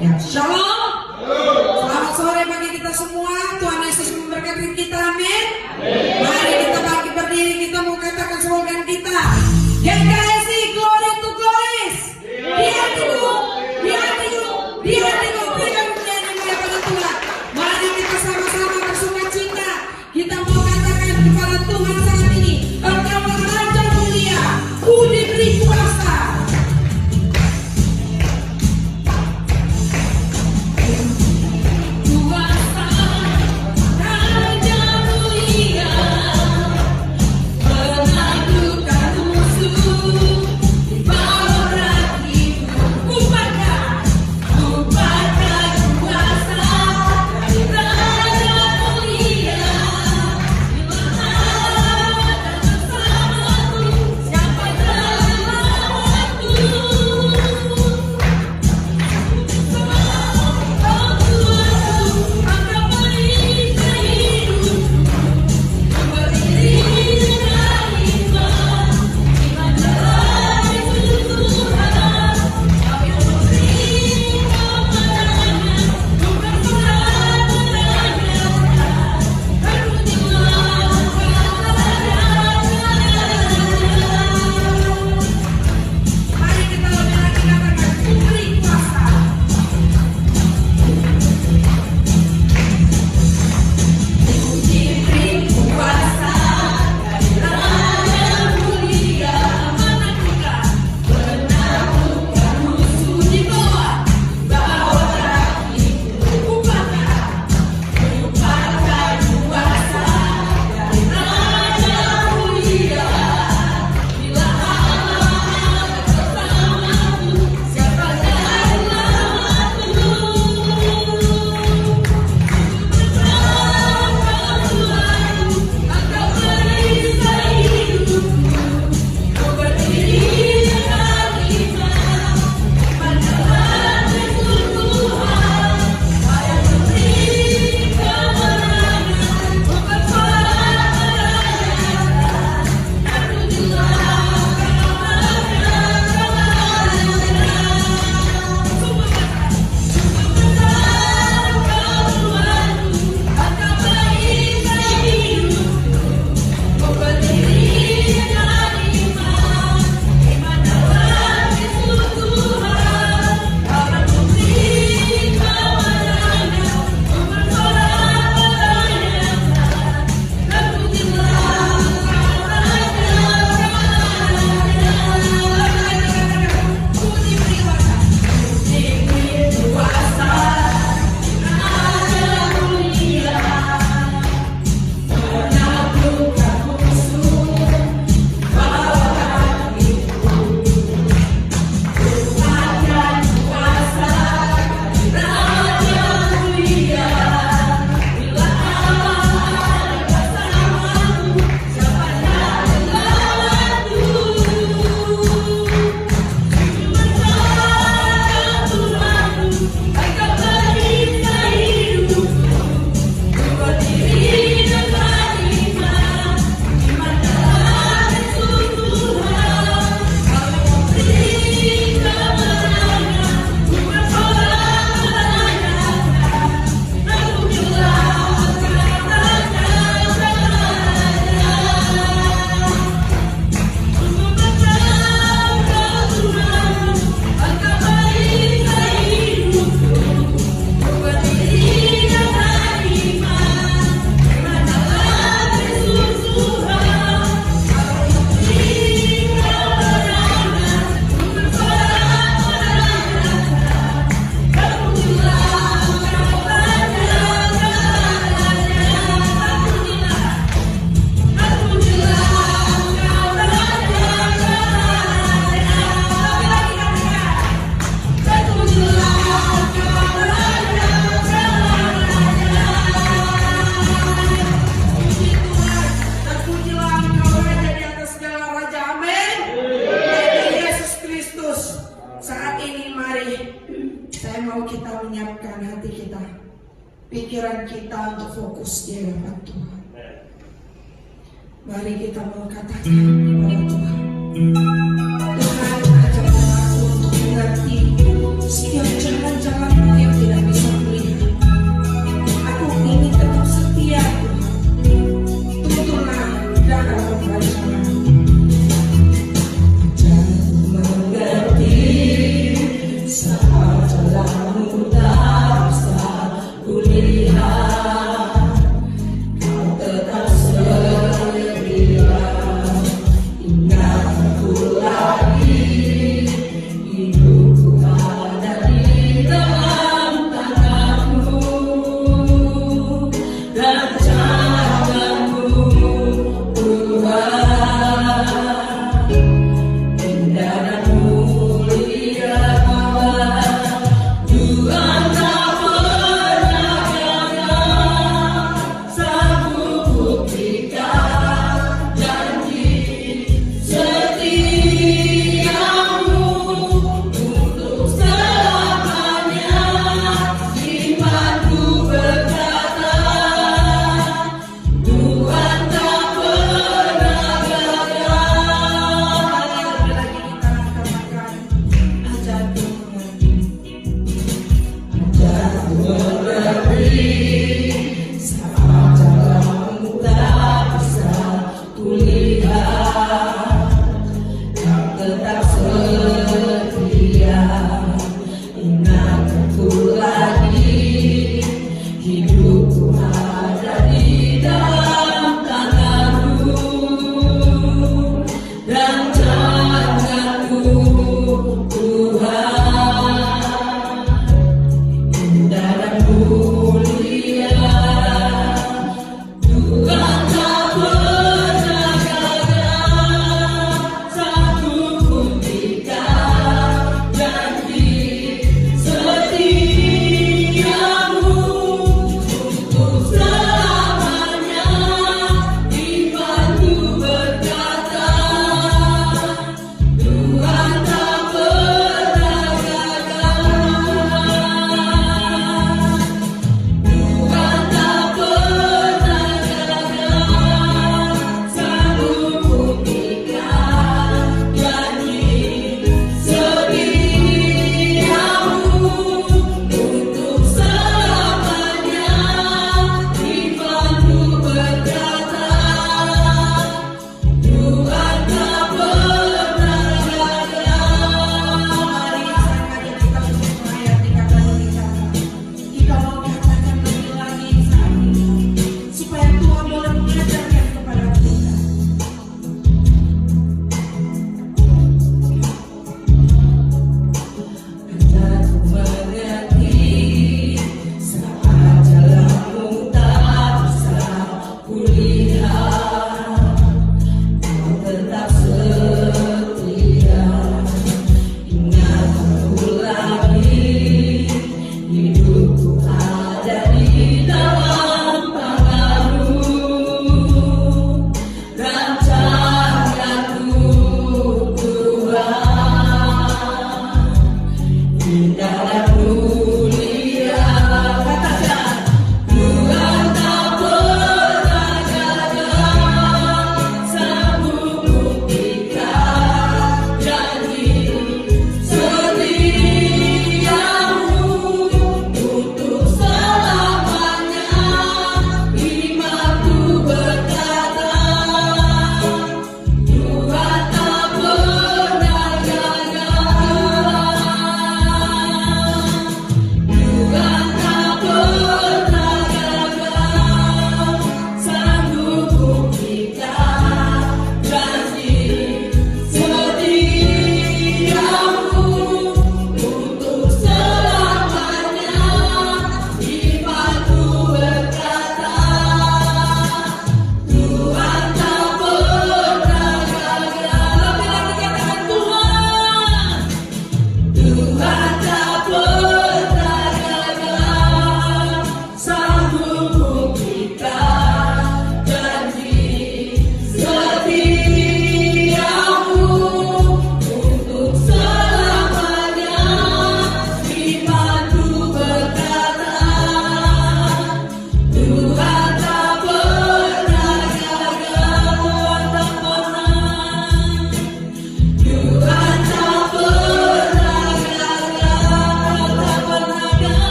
Ya, shalom. Selamat sore bagi kita semua. Tuhan Yesus memberkati kita, amin. Mari kita bangkit berdiri, kita mau katakan slogan kita. GKSI, glory to glories. Di hatiku, di hatiku, di hatiku, berikan pujian yang mulia pada Tuhan. Mari kita sama-sama bersuka cita. Kita mau katakan kepada Tuhan saat ini, Engkau Raja mulia, Ku diberi kuasa. Pikiran kita untuk fokus di hadapan Tuhan. Mari kita mau katakan kepada Tuhan, Tuhan ajarkan aku untuk mengerti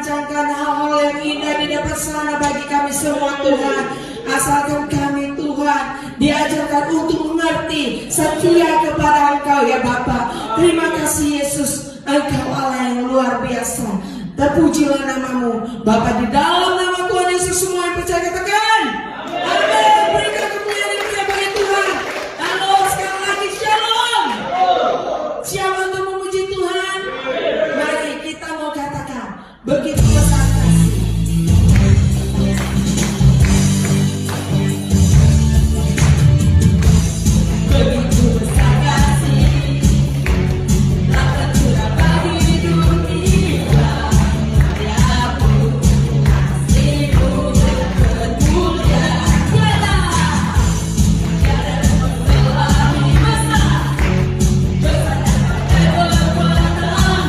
rancangkan hal-hal yang indah di depan sana bagi kami semua Tuhan. Asalkan kami Tuhan diajarkan untuk mengerti setia kepada Engkau ya Bapa. Terima kasih Yesus, Engkau Allah yang luar biasa. Terpujilah namamu Bapa, di dalam nama Tuhan Yesus semua yang percaya katakan amin. Berikan kemuliaan yang kita bagi Tuhan. Halo, sekali lagi shalom. Siapa untuk memuji Tuhan? Mari kita mau katakan begitu besar kasih. Begitu besar kasih telah tercurah bagi dunia. Ya pun kasih-Mu berkemuliaan. Tiada terlalu besar, besar daripada kekuatan.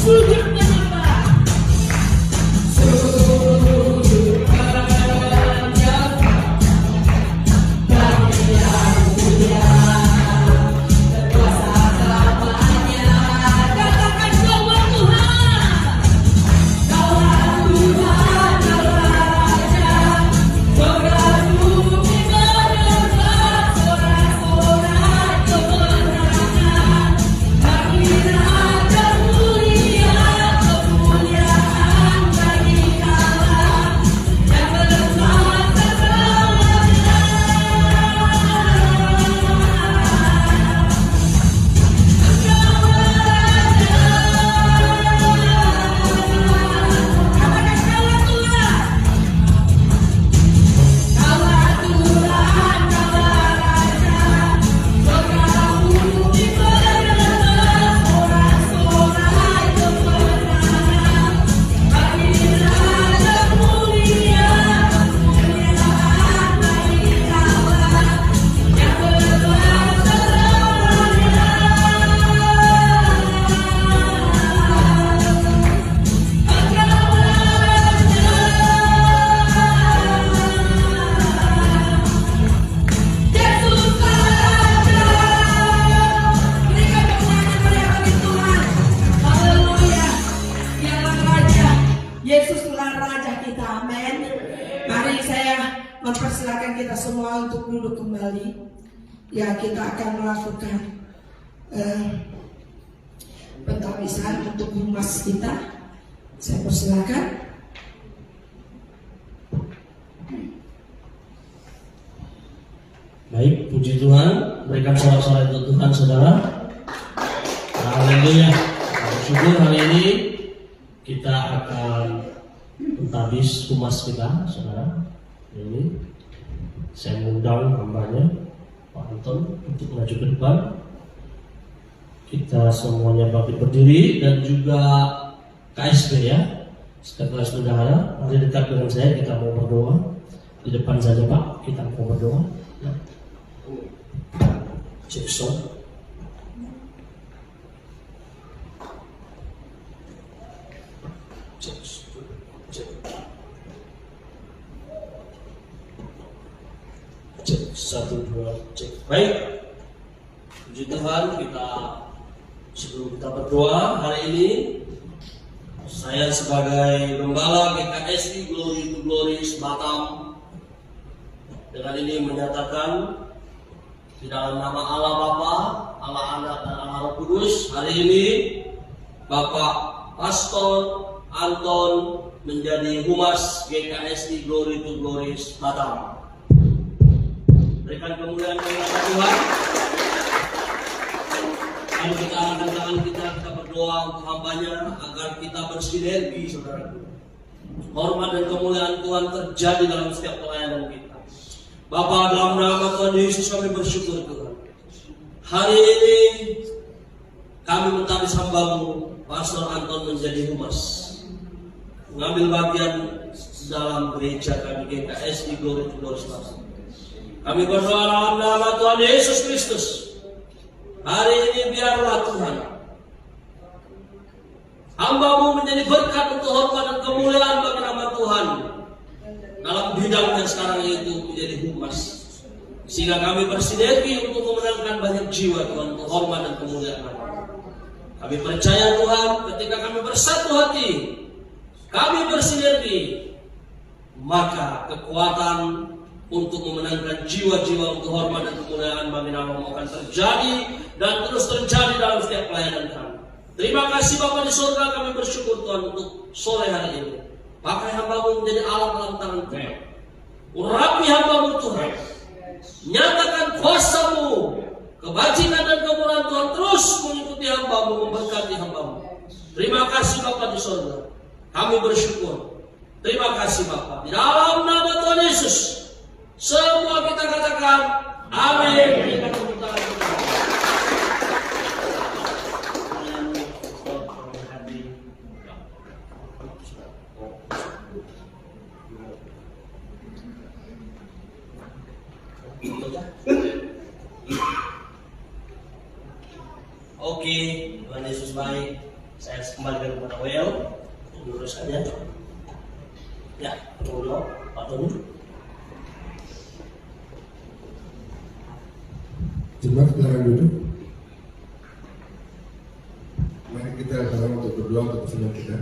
sujud menyembah. Sujud menyembah bagi yang mulia, berkuasa selamanya. Katakan Kaulah Tuhan, Kaulah Tuhan, Kaulah Raja. Surga bumi menyembah sorak-sorai kemenangan. Bagi Raja mulia, kemuliaan bagi Allah yang berkuasa selamanya. Katakan Kaulah Tuhan, Kaulah Tuhan, Kaulah Raja. Surga bumi menyembah sorak-sorai kemenangan. Bagi Raja mulia, kemuliaan bagi Allah yang berkuasa selamanya. Yesus Raja, berikan kemuliaan kepada bagi Tuhan. Haleluya, dialah Raja. Yesus adalah Raja kita, amin. Mari saya mempersilakan kita semua untuk duduk kembali. Ya, kita akan melakukan pentabisan untuk humas kita. Saya persilakan. Baik, puji Tuhan, berikan sorak-sorai untuk Tuhan, saudara. Haleluya. Bersyukur hari ini kita akan mentabis humas kita, saudara. Ini saya mengundang hambanya, Pak Anton, untuk maju ke depan. Kita semuanya bangkit berdiri dan juga KSB ya, Sekretaris Bendahara. Mari dekat dengan saya, kita mau berdoa. Di depan saja Pak, kita mau berdoa. Ya. Jackson. Cek 1, 2, cek. Baik. Puji Tuhan, sebelum kita berdoa hari ini, saya sebagai Gembala GKSI Glory to Glory Batam dengan ini menyatakan di dalam nama Allah Bapa, Allah Anak dan Allah Roh Kudus, hari ini Bapak Pastor Anton menjadi humas GKSI Glory to Glory Batam. Berikan kemuliaan kepada Tuhan. Lalu kita angkat tangan kita berdoa untuk hambanya agar kita bersinergi, saudara. Hormat dan kemuliaan Tuhan terjadi dalam setiap pelayanan kita. Bapa, dalam nama Tuhan Yesus kami bersyukur Tuhan. Hari ini kami mentabis hamba-Mu, Pastor Anton menjadi humas, mengambil bagian dalam gereja kami GKSI Glory to Glory Batam. Kami berdoa dalam nama Tuhan Yesus Kristus. Hari ini biarlah Tuhan hamba-Mu menjadi berkat untuk hormat dan kemuliaan bagi nama Tuhan dalam bidang yang sekarang yaitu menjadi humas, sehingga kami bersinergi untuk memenangkan banyak jiwa Tuhan untuk hormat dan kemuliaan. Kami percaya Tuhan, ketika kami bersatu hati, kami bersinergi, maka kekuatan untuk memenangkan jiwa-jiwa untuk hormat dan kemuliaan bagi nama-Mu akan terjadi dan terus terjadi dalam setiap pelayanan kami. Terima kasih Bapa di surga, kami bersyukur Tuhan untuk sore hari ini. Pakai hamba-Mu menjadi alat dalam tangan Tuhan. Urapi hamba-Mu Tuhan. Nyatakan kuasa-Mu, kebajikan dan kemuliaan Tuhan terus mengikuti hamba-Mu, memberkati hamba-Mu. Terima kasih Bapa di surga, kami bersyukur. Terima kasih Bapa. Di dalam nama Tuhan Yesus, semua kita katakan amin. Oke, Tuhan Yesus baik. Saya kembalikan kepada Well, diurus saja. Ya, tolong Pak Tony. Jemaat silakan duduk. Mari kita sama untuk berdoa untuk bersama kita.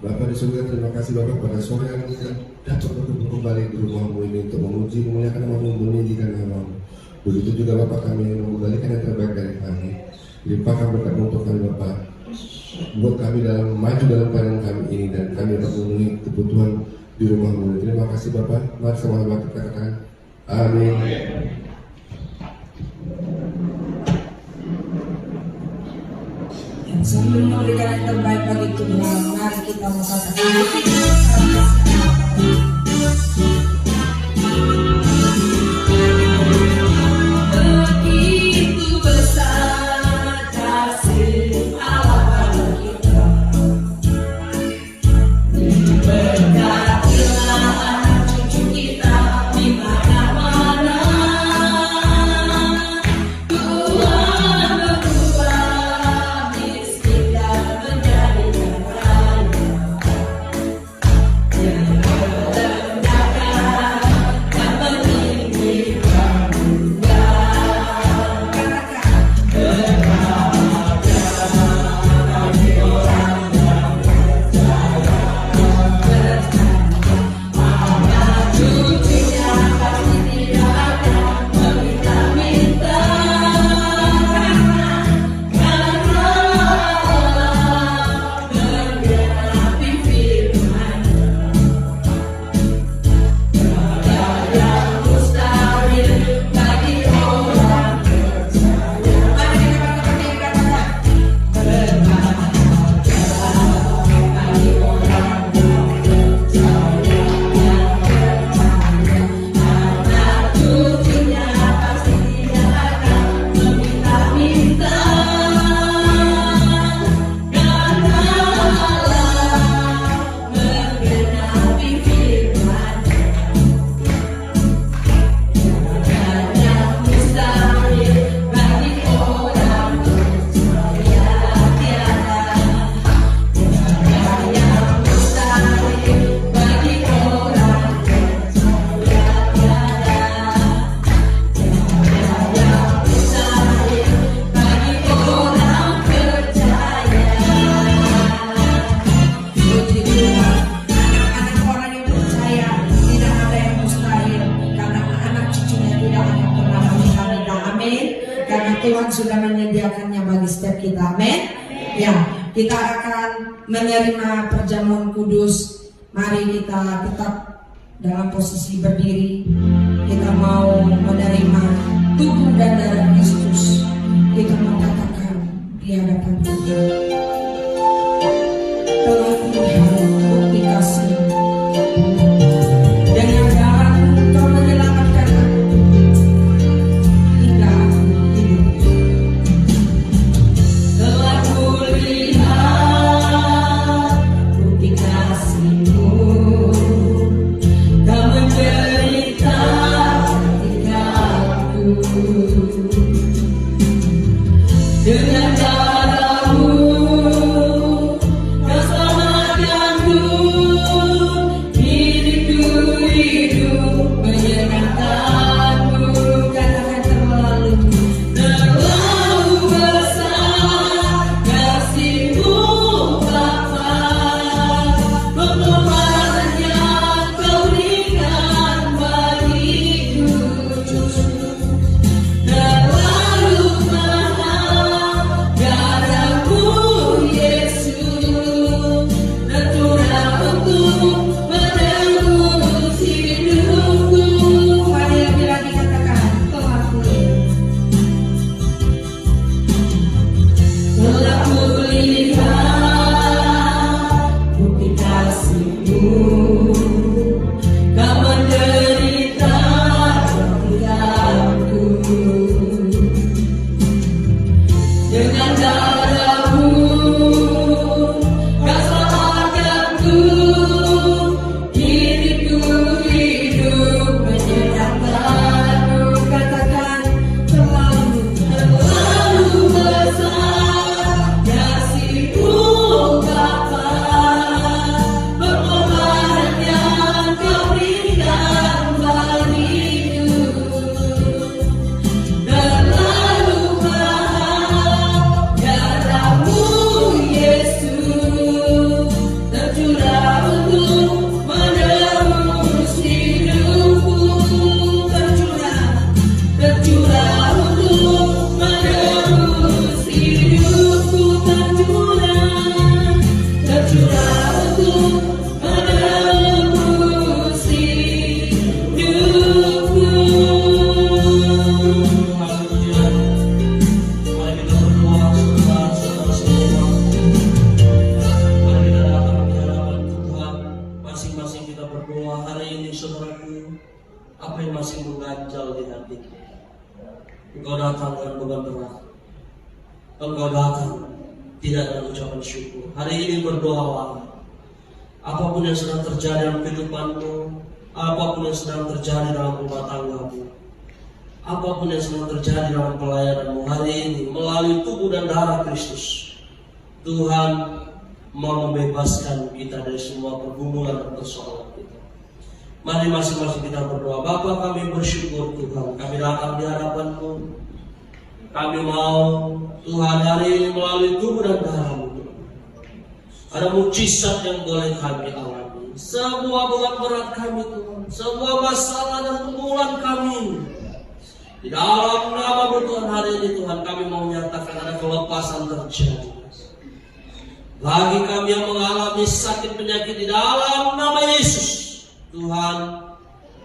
Bapa di surga, terima kasih Bapak pada sore yang kita dapat berkumpul kembali di rumahmu ini untuk memuji, memuliakan nama-Mu, meninggikan nama-Mu. Begitu juga Bapak kami mengembalikan yang terbaik dari kami. Limpahkan berkat untuk kami Bapak. Buat kami dalam maju dalam pelayanan kami ini dan kami dapat memenuhi kebutuhan di rumah-Mu. Terima kasih Bapak. Mari sama-sama kita katakan amin. Sambil memberikan yang terbaik bagi Tuhan, mari kita mengatakan begitu besar kasih Allah pada kita. Berkatilah anak cucu kita di mana-mana. Tuhan berubah miskin dan menjadi kaya. Yang merendahkan dan meninggikan dunia. Cucunya pasti tidak akan meminta-minta. Karena Allah menggenapi firman-Nya. Tiada yang mustahil bagi orang percaya. Mari kita bangkit berdiri bagi orang anak cucunya pasti tidak akan meminta-minta. Karena Allah menggenapi firman-Nya. Tiada yang mustahil bagi orang percaya. Tiada yang mustahil bagi orang percaya. Yang mustahil bagi orang percaya. Puji Tuhan, anak-anak orang yang percaya tidak ada yang mustahil, karena anak cucunya tidak akan pernah meminta-minta. Amin. Karena Tuhan sudah menyediakannya bagi setiap kita. Amin. Ya, kita akan menerima perjamuan kudus. Mari kita tetap dalam posisi berdiri. Kita mau menerima tubuh dan darah Kristus. Kita mau katakan di hadapan Tuhan, telah Tuhan bukti kasih. Dengan darah-Mu Kau menyelamatkan aku hingga aku hidup. Telah kulihat bukti kasih-Mu. Kau menderita tinggalku. Dengan darah-Mu yang masih mengganjal di hati. Engkau datang dengan beban berat. Engkau datang tidak dengan ucapan syukur. Hari ini berdoalah. Apapun yang sedang terjadi dalam kehidupanmu, apapun yang sedang terjadi dalam rumah tanggamu, apapun yang sedang terjadi dalam pelayananmu hari ini, melalui tubuh dan darah Kristus, Tuhan mau membebaskan kita dari semua pergumulan dan persoalan kita. Mari masing-masing kita berdoa. Bapa, kami bersyukur Tuhan, kami datang di hadapan-Mu. Kami mau Tuhan hari ini melalui tubuh dan darah-Mu, ada mukjizat yang boleh kami alami. Semua beban berat kami Tuhan, semua masalah dan pergumulan kami, di dalam nama-Mu Tuhan hari ini Tuhan kami mau menyatakan ada kelepasan terjadi. Bagi kami yang mengalami sakit penyakit di dalam nama Yesus, Tuhan,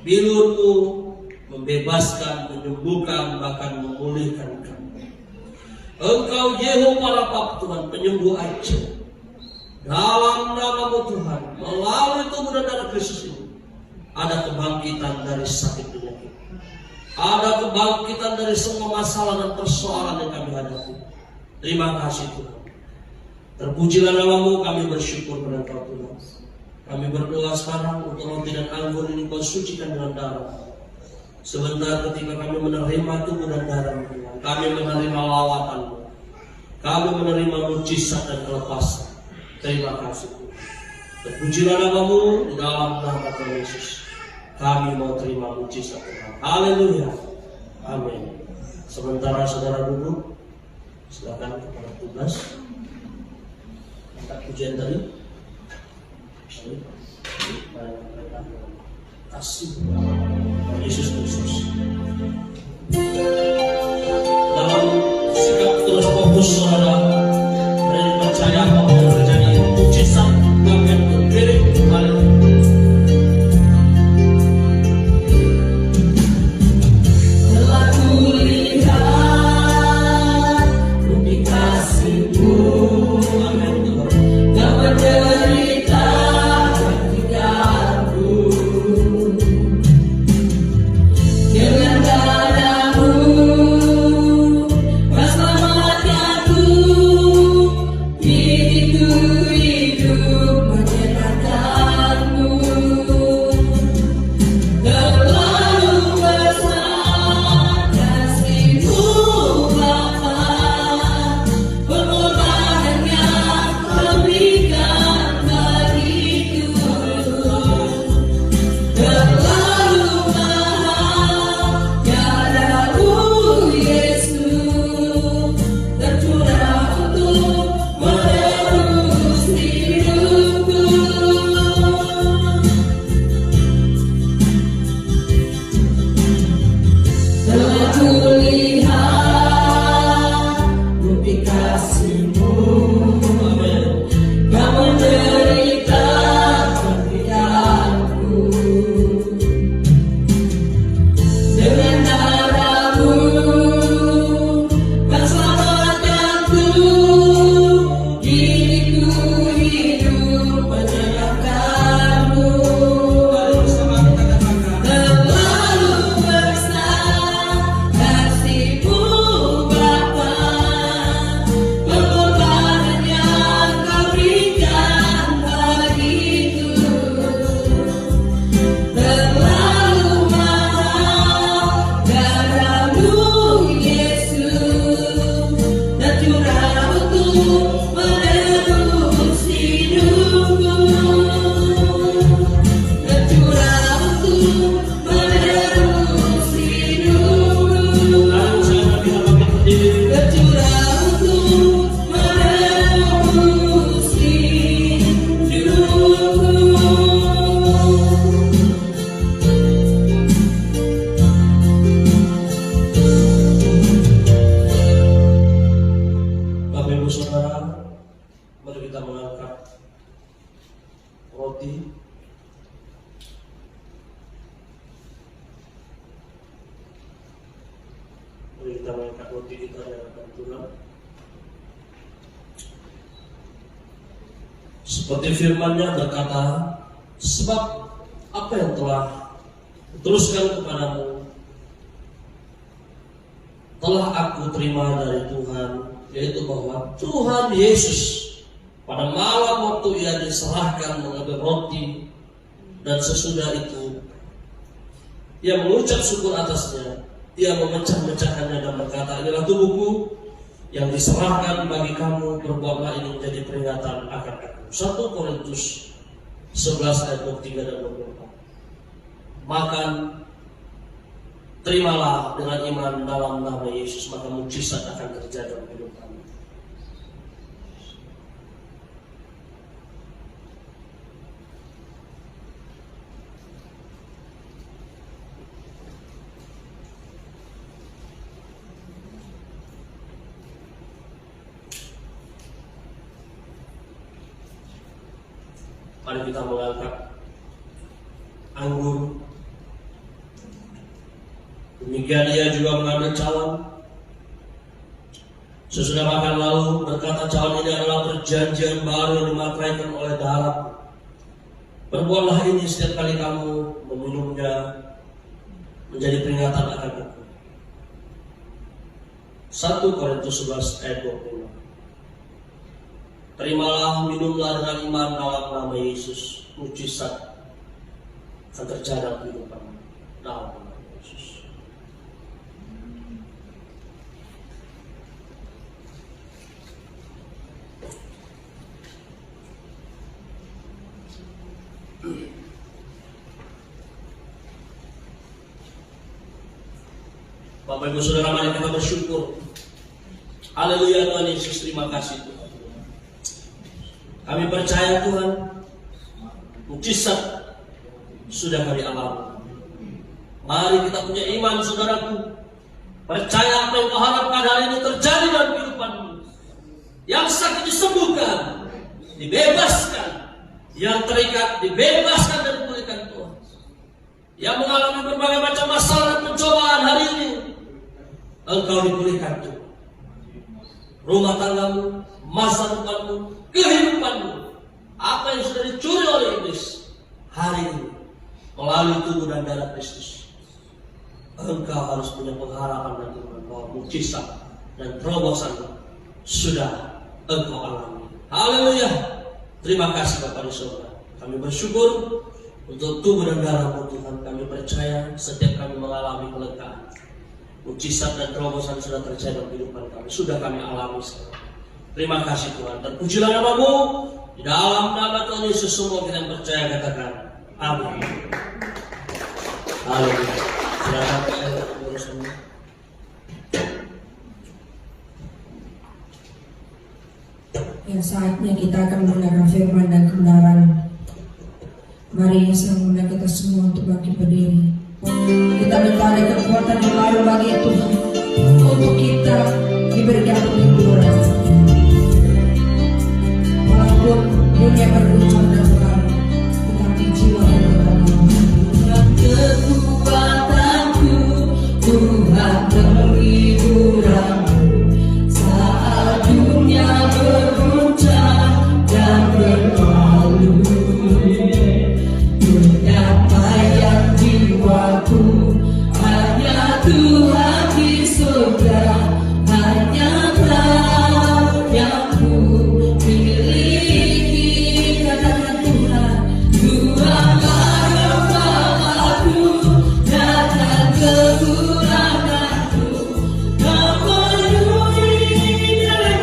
bilur-Mu membebaskan, menyembuhkan, bahkan memulihkan kami. Engkau Yehova Rafa Tuhan, penyembuh aja. Dalam nama-Mu Tuhan, melalui tubuh dan darah Kristus ini, ada kebangkitan dari sakit penyakit. Ada kebangkitan dari semua masalah dan persoalan yang kami hadapi. Terima kasih Tuhan. Terpujilah nama-Mu, kami bersyukur pada Engkau Tuhan. Kami berdoa sekarang untuk roti dan anggur ini Kau sucikan dengan darah. Sebentar ketika kami menerima tubuh dan darah-Mu Tuhan, kami menerima lawatan-Mu, kami menerima mujizat dan kelepasan. Terima kasih Tuhan. Terpujilah nama-Mu di dalam nama Tuhan Yesus. Kami mau terima mujizat Tuhan. Haleluya. Amin. Sementara saudara duduk, silakan kepada tugas. Angkat pujian tadi. Kasih Yesus Kristus. Dalam sikap terus fokus saudara, dan percaya bahwa yang terjadi mujizat akan berdiri kembali. Telah kulihat bukti kasih-Mu, Kau menderita gantiku. Dengan darah-Mu Kau selamatkanku. Hidupku hidup menyenangkan-Mu. Terlalu besar kasih-Mu Bapa, pengorbanan yang Kau berikan bagiku. Terlalu mahal darah-Mu Yesus, tercurah untuk menebus hidupku. Telah kulihat bukti kasih-Mu, Kau menderita gantiku. Dengan darah-Mu Kau selamatkanku. Hidupku hidup menyenangkan-Mu. Terlalu besar kasih-Mu Bapa, pengorbanan yang Kau berikan bagiku. Terlalu mahal darah-Mu Yesus, tercurah untuk menebus hidupku. Tercurah untuk menebus hidupku. Tercurah untuk menebus hidupku. Bapak Ibu Saudara, mari kita mengangkat roti. Mari kita mengangkat roti kita di hadapan Tuhan. Seperti firman-Nya berkata, sebab apa yang telah teruskan kepadamu, telah aku terima dari Tuhan, yaitu bahwa Tuhan Yesus pada malam waktu ia diserahkan mengambil roti, dan sesudah itu ia mengucap syukur atasnya, ia memecah-mecahkannya dan berkata, inilah tubuhku yang diserahkan bagi kamu, perbuatlah ini menjadi peringatan akan aku. 1 Korintus 11 ayat 23 dan 24. Makan, terimalah dengan iman dalam nama Yesus, maka mujizat akan terjadi dalam hidup kamu. Mari kita mengangkat anggur. Demikian ia juga mengambil cawan. Sesudah makan lalu berkata, cawan ini adalah perjanjian baru yang dimateraikan oleh darah. Perbuatlah ini setiap kali kamu meminumnya menjadi peringatan akan aku. 1 Korintus 11 ayat 25. Terimalah, minumlah dengan iman dalam nama Yesus, mujizat akan terjadi dalam kehidupanmu dalam nama Yesus. Bapak Ibu Saudara, mari kita bersyukur. Haleluya Tuhan Yesus, terima kasih Tuhan. Kami percaya Tuhan, mujizat sudah kami alami. Mari kita punya iman saudaraku. Percaya apa yang kau harapkan hari ini terjadi dalam kehidupanmu. Yang sakit disembuhkan, dibebaskan. Yang terikat dibebaskan dan dipulihkan Tuhan. Yang mengalami berbagai macam masalah dan pencobaan hari ini, engkau dipulihkan Tuhan. Rumah tanggamu, masa depanmu, kehidupanmu, apa yang sudah dicuri oleh iblis hari ini melalui tubuh dan darah Kristus, engkau harus punya pengharapan dan iman bahwa mujizat dan terobosan sudah engkau alami. Haleluya. Terima kasih Bapak dan Saudara. Kami bersyukur untuk tubuh dan darah-Mu Tuhan. Kami percaya setiap kami mengalami kelegaan, mujizat dan terobosan sudah terjadi dalam kehidupan kami, sudah kami alami sekarang. Terima kasih Tuhan, dan pujilah nama-Mu. Di dalam nama Tuhan Yesus semua kita yang percaya katakan amin. Haleluya. Silakan. Ya, saatnya kita akan mendengarkan firman dan kebenaran. Mari yang sedang mengundang kita semua untuk bangkit berdiri. Kita minta ada kekuatan yang baru bagi Tuhan untuk kita diberikan penghiburan. Walaupun dunia berguncang dan berlalu, tetapi jiwa yang berkembang. Kekuatanku, Tuhan penghiburanku. Saat dunia berguncang dan berlalu, penyamaian jiwaku hanya Tuhan di surga, hanya Kau yang ku miliki. Katakan Tuhan, Tuhanlah kepalaku, datang kekuranganku, Kau penuhi dengan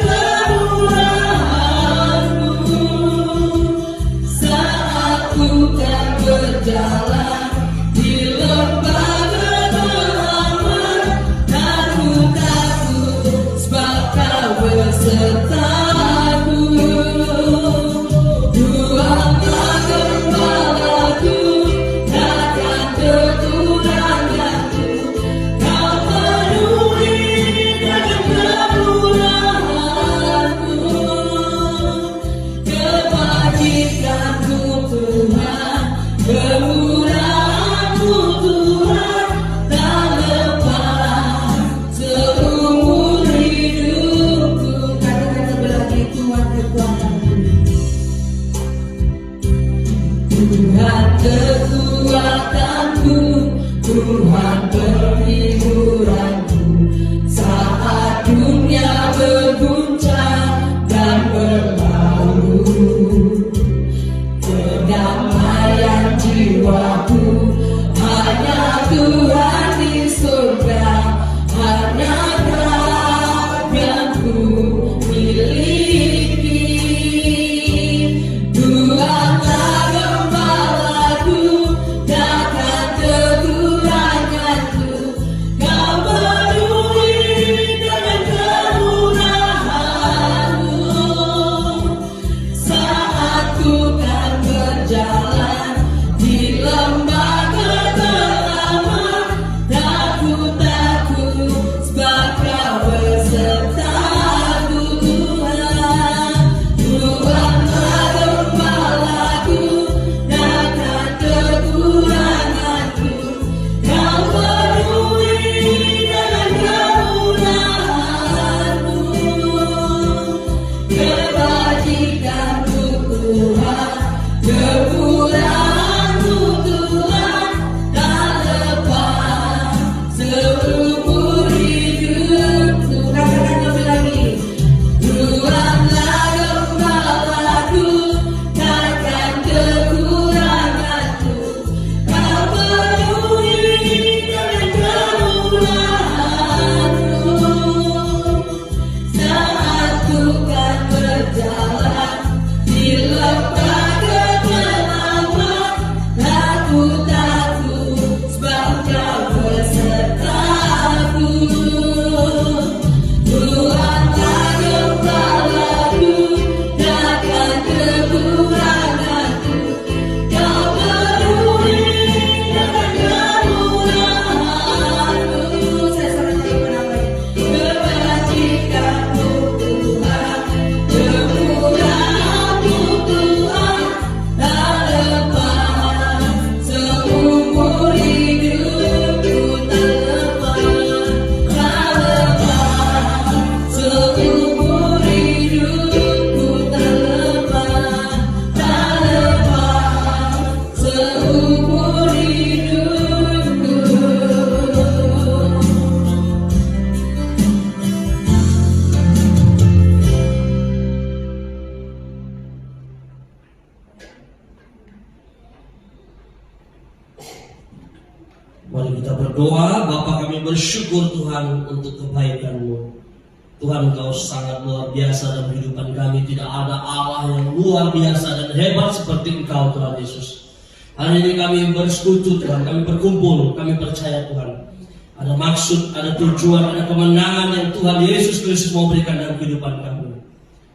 kemurahan-Mu. Saat ku kan berjalan di lembah kedalaman, aku takut sebab Kau besertaku. Tuhanlah gembalaku, takkan kekuranganku, Kau penuhi dengan kemurahan-Mu. Kebajikan-Mu Tuhan, kemurahan-Mu Tuhan, tak lepas seumur hidupku. Katakan sebelah kiri, Tuhan kekuatanku, Tuhan kekuatanku, Tuhan penghiburanku saat dunia berguncang dan berlalu. Kedamaian jiwaku hanya Tuhan di surga, hanya yang ku miliki. Tuhanlah gembalaku, takkan kekuranganku. Kau peduli dengan kemudahanmu saat ku kan berjalan di lembah kegelapan. Takut sebab Kau besertaku Tuhan. Tuhanlah gembalaku, takkan kekuranganku. Kau peduli dengan kemudahanmu. Kebajikanmu Tuhan, kemurahanmu Tuhan, tak lepas seumur hidupku. Katakan lebih lagi. Tuhanlah gembalaku, takkan kekuranganku. Kau peduli dengan kemudahanmu saat ku kan berjalan di lembah kegelapan. Takut sebab Kau besertaku. Tuhanlah gembalaku, takkan kekuranganku. Kau peduli dengan kemudahanmu. Saya sering menamai kebajikanmu Tuhan, kemurahanmu Tuhan, tak lepas seumur hidupku. Tak lepas seumur hidupku. Tak lepas seumur hidupku. Mari kita berdoa. Bapa, kami bersyukur Tuhan untuk kebaikan-Mu. Tuhan, Kau sangat luar biasa dalam kehidupan kami. Tidak ada Allah yang luar biasa dan hebat seperti Engkau Tuhan Yesus. Hari ini kami bersekutu Tuhan, kami berkumpul, kami percaya Tuhan ada maksud, ada tujuan, ada kemenangan yang Tuhan Yesus Kristus mau berikan dalam kehidupan kami.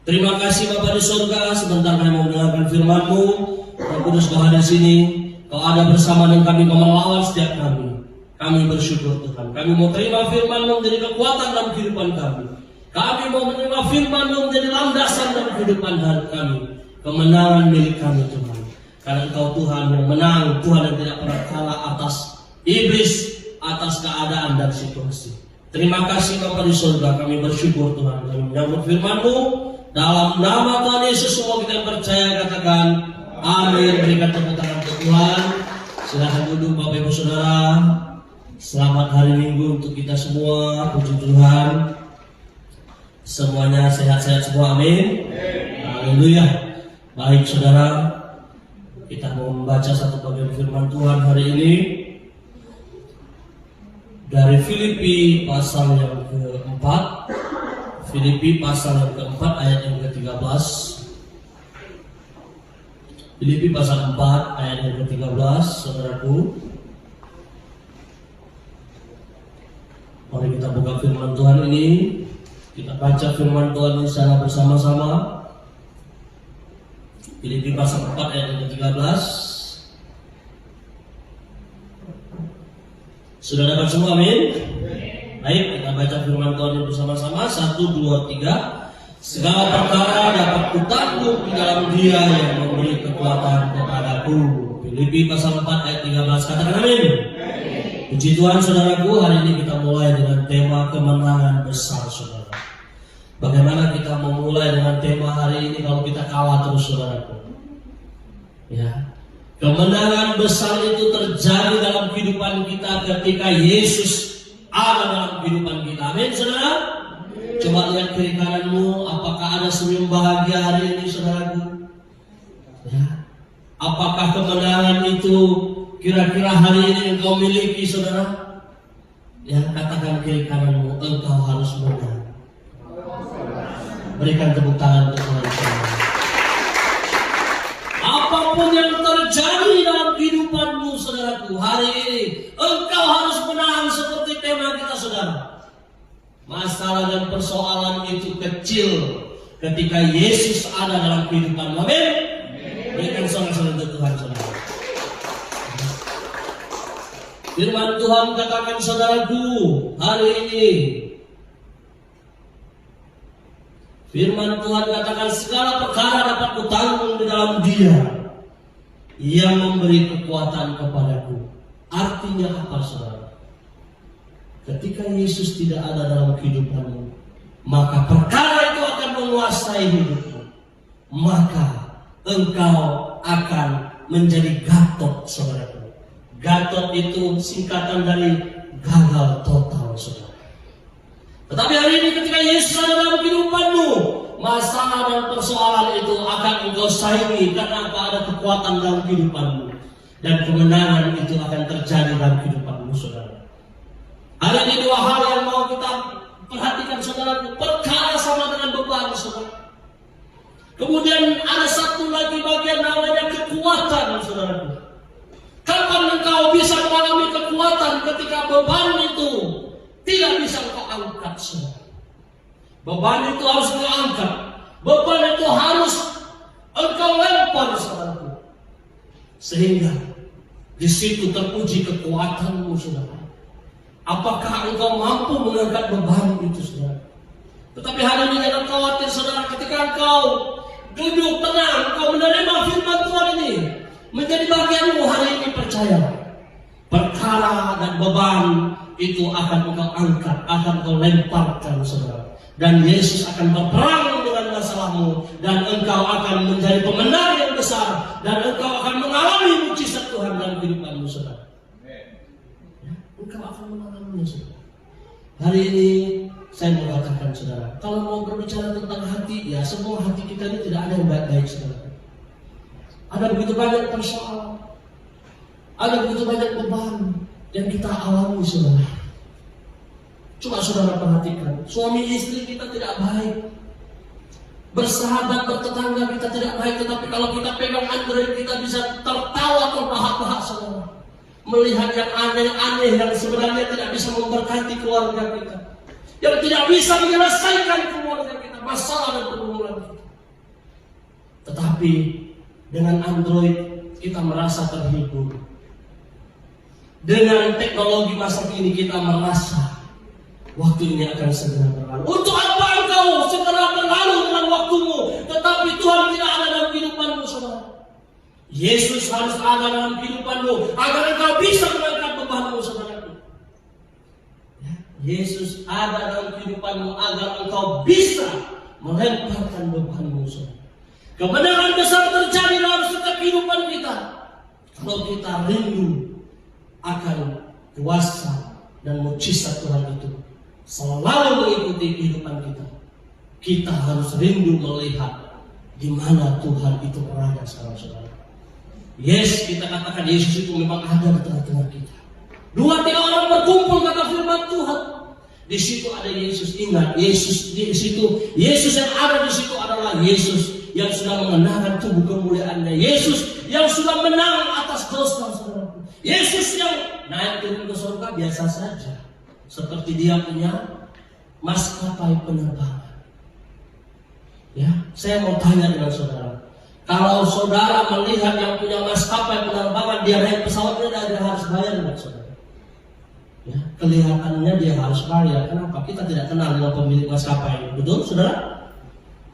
Terima kasih Bapa di surga, sebentar kami mau mendengarkan firman-Mu. Roh Kudus Kau ada di sini, Kau ada bersama dengan kami, Kau melawat setiap kami. Kami bersyukur Tuhan, kami mau terima firman-Mu menjadi kekuatan dalam kehidupan kami. Kami mau menerima firman-Mu menjadi landasan dalam kehidupan kami. Kemenangan milik kami Tuhan, karena Engkau Tuhan yang menang, Tuhan yang tidak pernah kalah atas iblis, atas keadaan dan situasi. Terima kasih Bapa di surga, kami bersyukur Tuhan. Kami menyambut firman-Mu dalam nama Tuhan Yesus. Semua kita percaya, katakan amin. Berikan tepuk tangan untuk Tuhan. Silahkan duduk Bapak Ibu Saudara. Selamat hari Minggu untuk kita semua. Puji Tuhan, semuanya sehat-sehat semua, amin. Haleluya. Baik saudara, kita mau membaca satu bagian firman Tuhan hari ini dari Filipi pasal yang keempat. Filipi pasal yang keempat ayat yang ke-13. Filipi pasal 4 ayat yang ke-13, saudaraku. Mari kita buka firman Tuhan ini. Kita baca firman Tuhan ini secara bersama-sama. Filipi pasal 4 ayat yang ke-13. Sudah dapat semua, amin? Baik, kita baca firman Tuhan ini bersama-sama. 1, 2, 3. Segala perkara dapat kutakluk di dalam Dia yang memberi kekuatan kepadaku. Filipi pasal 4 ayat 13. Katakan amin. Puji Tuhan saudaraku, hari ini kita mulai dengan tema kemenangan besar saudara. Bagaimana kita memulai dengan tema hari ini kalau kita kalah terus saudaraku? Ya, Kemenangan besar itu terjadi dalam kehidupan kita ketika Yesus ada dalam kehidupan kita. Amin, saudara. Coba lihat kiri kananmu, apakah ada senyum bahagia hari ini, saudaraku? Ya. Apakah kemenangan itu kira-kira hari ini engkau miliki, saudara? Ya, katakan kiri kananmu, engkau harus menang. Berikan tepuk tangan untuk Tuhan. Apapun yang terjadi dalam kehidupanmu, saudaraku, hari ini engkau harus menang seperti tema kita, saudara. Masalah dan persoalan itu kecil ketika Yesus ada dalam kehidupanmu. Amin. Berikan sorak-sorai untuk Tuhan, saudara. Firman Tuhan katakan, saudaraku, hari ini firman Tuhan katakan, segala perkara dapat kutanggung di dalam Dia yang memberi kekuatan kepadaku. Artinya apa, saudara? Ketika Yesus tidak ada dalam kehidupanmu, maka perkara itu akan menguasai hidupmu. Maka engkau akan menjadi Gatot, saudaraku. Gatot itu singkatan dari gagal total, saudara. Tetapi hari ini ketika Yesus ada dalam kehidupanmu, masalah dan persoalan itu akan engkau saingi karena ada kekuatan dalam kehidupanmu. Dan kemenangan itu akan terjadi dalam kehidupanmu, saudara. Hari ini dua hal yang mau kita perhatikan, saudara. Perkara sama dengan beban, saudara. Kemudian ada satu lagi bagian namanya kekuatan, saudara. Kapan engkau bisa mengalami kekuatan ketika beban itu tidak bisa engkau angkat, saudara? Beban itu harus engkau angkat. Beban itu harus engkau lempar, saudaraku. Sehingga di situ teruji kekuatanmu, saudara. Apakah engkau mampu mengangkat beban itu, saudara? Tetapi hari ini jangan khawatir, saudara. Ketika engkau duduk tenang, engkau menerima firman Tuhan ini menjadi bagianmu hari ini, percaya. Perkara dan beban itu akan engkau angkat, akan engkau lemparkan, saudara. Dan Yesus akan berperang dengan masalahmu, dan engkau akan menjadi pemenang yang besar, dan engkau akan mengalami mujizat Tuhan dalam kehidupanmu, saudara. Ya, engkau akan mengalaminya, saudara. Hari ini saya mau katakan, saudara, kalau mau berbicara tentang hati, ya semua hati kita ini tidak ada yang baik-baik, saudara. Ada begitu banyak persoalan, ada begitu banyak beban yang kita alami, saudara. Coba saudara perhatikan, suami istri kita tidak baik, bersahabat bertetangga kita tidak baik, tetapi kalau kita pegang Android kita bisa tertawa terbahak-bahak, saudara. Melihat yang aneh-aneh yang sebenarnya tidak bisa memberkati keluarga kita, yang tidak bisa menyelesaikan keluarga kita, masalah dan pergumulan kita. Tetapi dengan Android kita merasa terhibur. Dengan teknologi masa kini kita merasa waktu ini akan segera berlalu. Untuk apa engkau segera berlalu dengan waktumu, tetapi Tuhan tidak ada dalam kehidupanmu, saudara? Yesus harus ada dalam kehidupanmu agar engkau bisa mengangkat bebanmu, saudara. Ya, Yesus ada dalam kehidupanmu agar engkau bisa melemparkan bebanmu, saudara. Kemenangan besar terjadi dalam setiap kehidupan kita kalau kita rindu akan kuasa dan mujizat Tuhan itu selalu mengikuti kehidupan kita. Kita harus rindu melihat di mana Tuhan itu berada sekarang, saudara. Yes, kita katakan Yesus itu memang ada di tengah-tengah kita. 2-3 orang berkumpul, kata firman Tuhan. Di situ ada Yesus. Ingat, Yesus di situ. Yesus yang ada di situ adalah Yesus yang sudah mengenakan tubuh kemuliaannya. Yesus yang sudah menang atas dosa, saudara. Yesus yang naik turun ke surga biasa saja, seperti dia punya maskapai penerbangan. Ya, saya mau tanya dengan saudara, kalau saudara melihat yang punya maskapai penerbangan, dia naik pesawatnya dia harus bayar, enggak, saudara? Ya, kelihatannya dia harus bayar. Kenapa? Kita tidak kenal dengan pemilik maskapai, betul, saudara?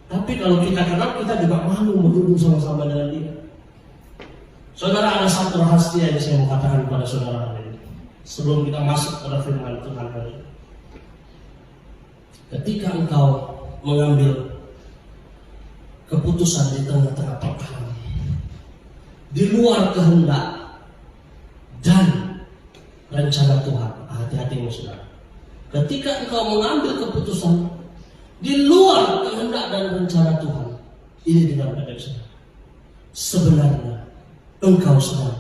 Tapi kalau kita kenal, kita juga malu berduduk sama-sama dengan dia. Saudara, ada satu rahasia yang saya mau katakan kepada saudara hari ini, sebelum kita masuk pada firman Tuhan hari ini. Ketika engkau mengambil keputusan di tengah-tengah perkara, di luar kehendak dan rencana Tuhan. Hati-hatimu saudara. Ketika engkau mengambil keputusan di luar kehendak dan rencana Tuhan, ini dengarkan saudara. Sebenarnya engkau sedang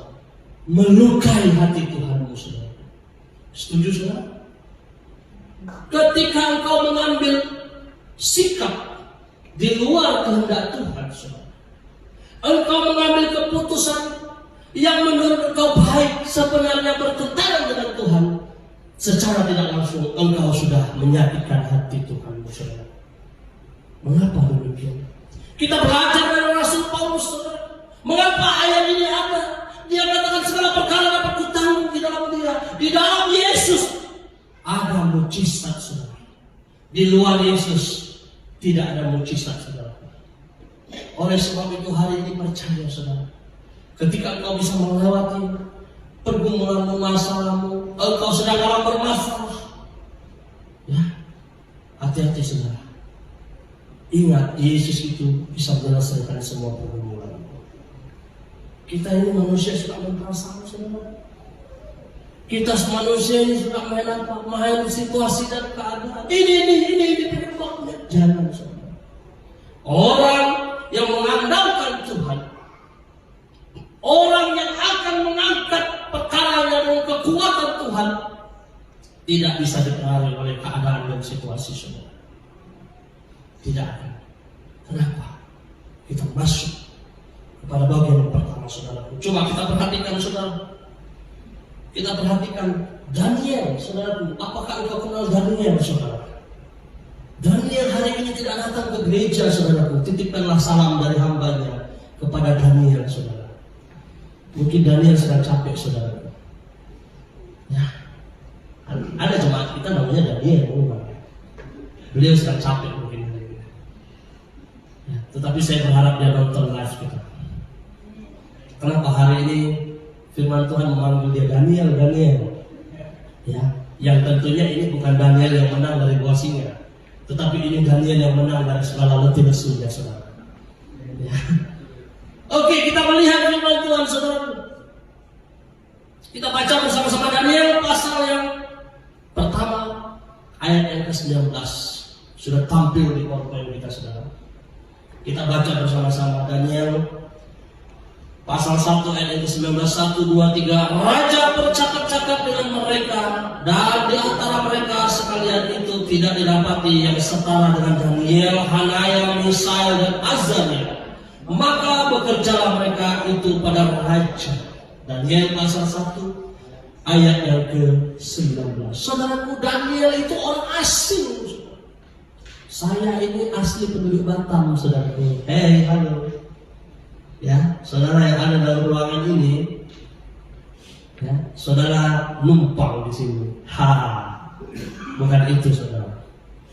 melukai hati Tuhanmu saudara. Setuju saudara? Ketika engkau mengambil sikap di luar kehendak Tuhan saudara, engkau mengambil keputusan yang menurut engkau baik, sebenarnya bertentangan dengan Tuhan, secara tidak langsung engkau sudah menyakitkan hati Tuhanmu saudara. Mengapa demikian? Kita belajar dari Rasul Paulus saudara. Mengapa ayat ini ada? Dia katakan segala perkara dapat kutanggung di dalam Dia. Di dalam Yesus ada mukjizat saudara. Di luar Yesus tidak ada mukjizat saudara. Oleh sebab itu hari ini percaya saudara, ketika engkau bisa melewati pergumulanmu, masalahmu, engkau sedang dalam bermasalah, ya, hati-hati saudara. Ingat, Yesus itu bisa menyelesaikan semua pergumulan. Kita ini manusia suka bermasalah saudara. Kita manusia ini suka main situasi dan keadaan. Ini penyebabnya. Jangan saudara. Orang yang mengandalkan Tuhan, orang yang akan mengangkat perkaranya dengan kekuatan Tuhan, tidak bisa dipengaruhi oleh keadaan dan situasi saudara. Tidak akan. Kenapa? Kita masuk kepada bagian yang pertama saudara. Coba kita perhatikan saudara. Kita perhatikan Daniel saudara. Apakah engkau kenal Daniel saudara? Daniel hari ini tidak datang ke gereja saudaraku. Titipkanlah salam dari hambanya kepada Daniel saudara. Mungkin Daniel sedang capek saudara. Ya, ada jemaat kita namanya Daniel. Beliau sedang capek mungkin. Ya, tetapi saya berharap dia nonton live kita. Kenapa hari ini firman Tuhan memanggil dia Daniel? Ya, yang tentunya ini bukan Daniel yang menang dari buah singa, tetapi ini Daniel yang menang dari segala letih lesunya saudara. Ya. Oke, kita melihat firman Tuhan saudara. Kita baca bersama-sama Daniel pasal yang pertama ayat yang ke-19. Sudah tampil di PowerPoint kita saudara. Kita baca bersama-sama Daniel pasal 1 ayat yang ke-19, 1, 2, 3. Raja bercakap-cakap dengan mereka, dan di antara mereka sekalian itu tidak didapati yang setara dengan Daniel, Hanaya, Misael, dan Azaria. Maka bekerjalah mereka itu pada raja. Daniel pasal 1 ayat yang ke-19. Saudaraku, Daniel itu orang asing. Saya ini asli penduduk Batam saudaraku. Hei, halo. Ya, saudara yang ada dalam ruangan ini, ya, saudara numpang di sini. Bukan itu saudara.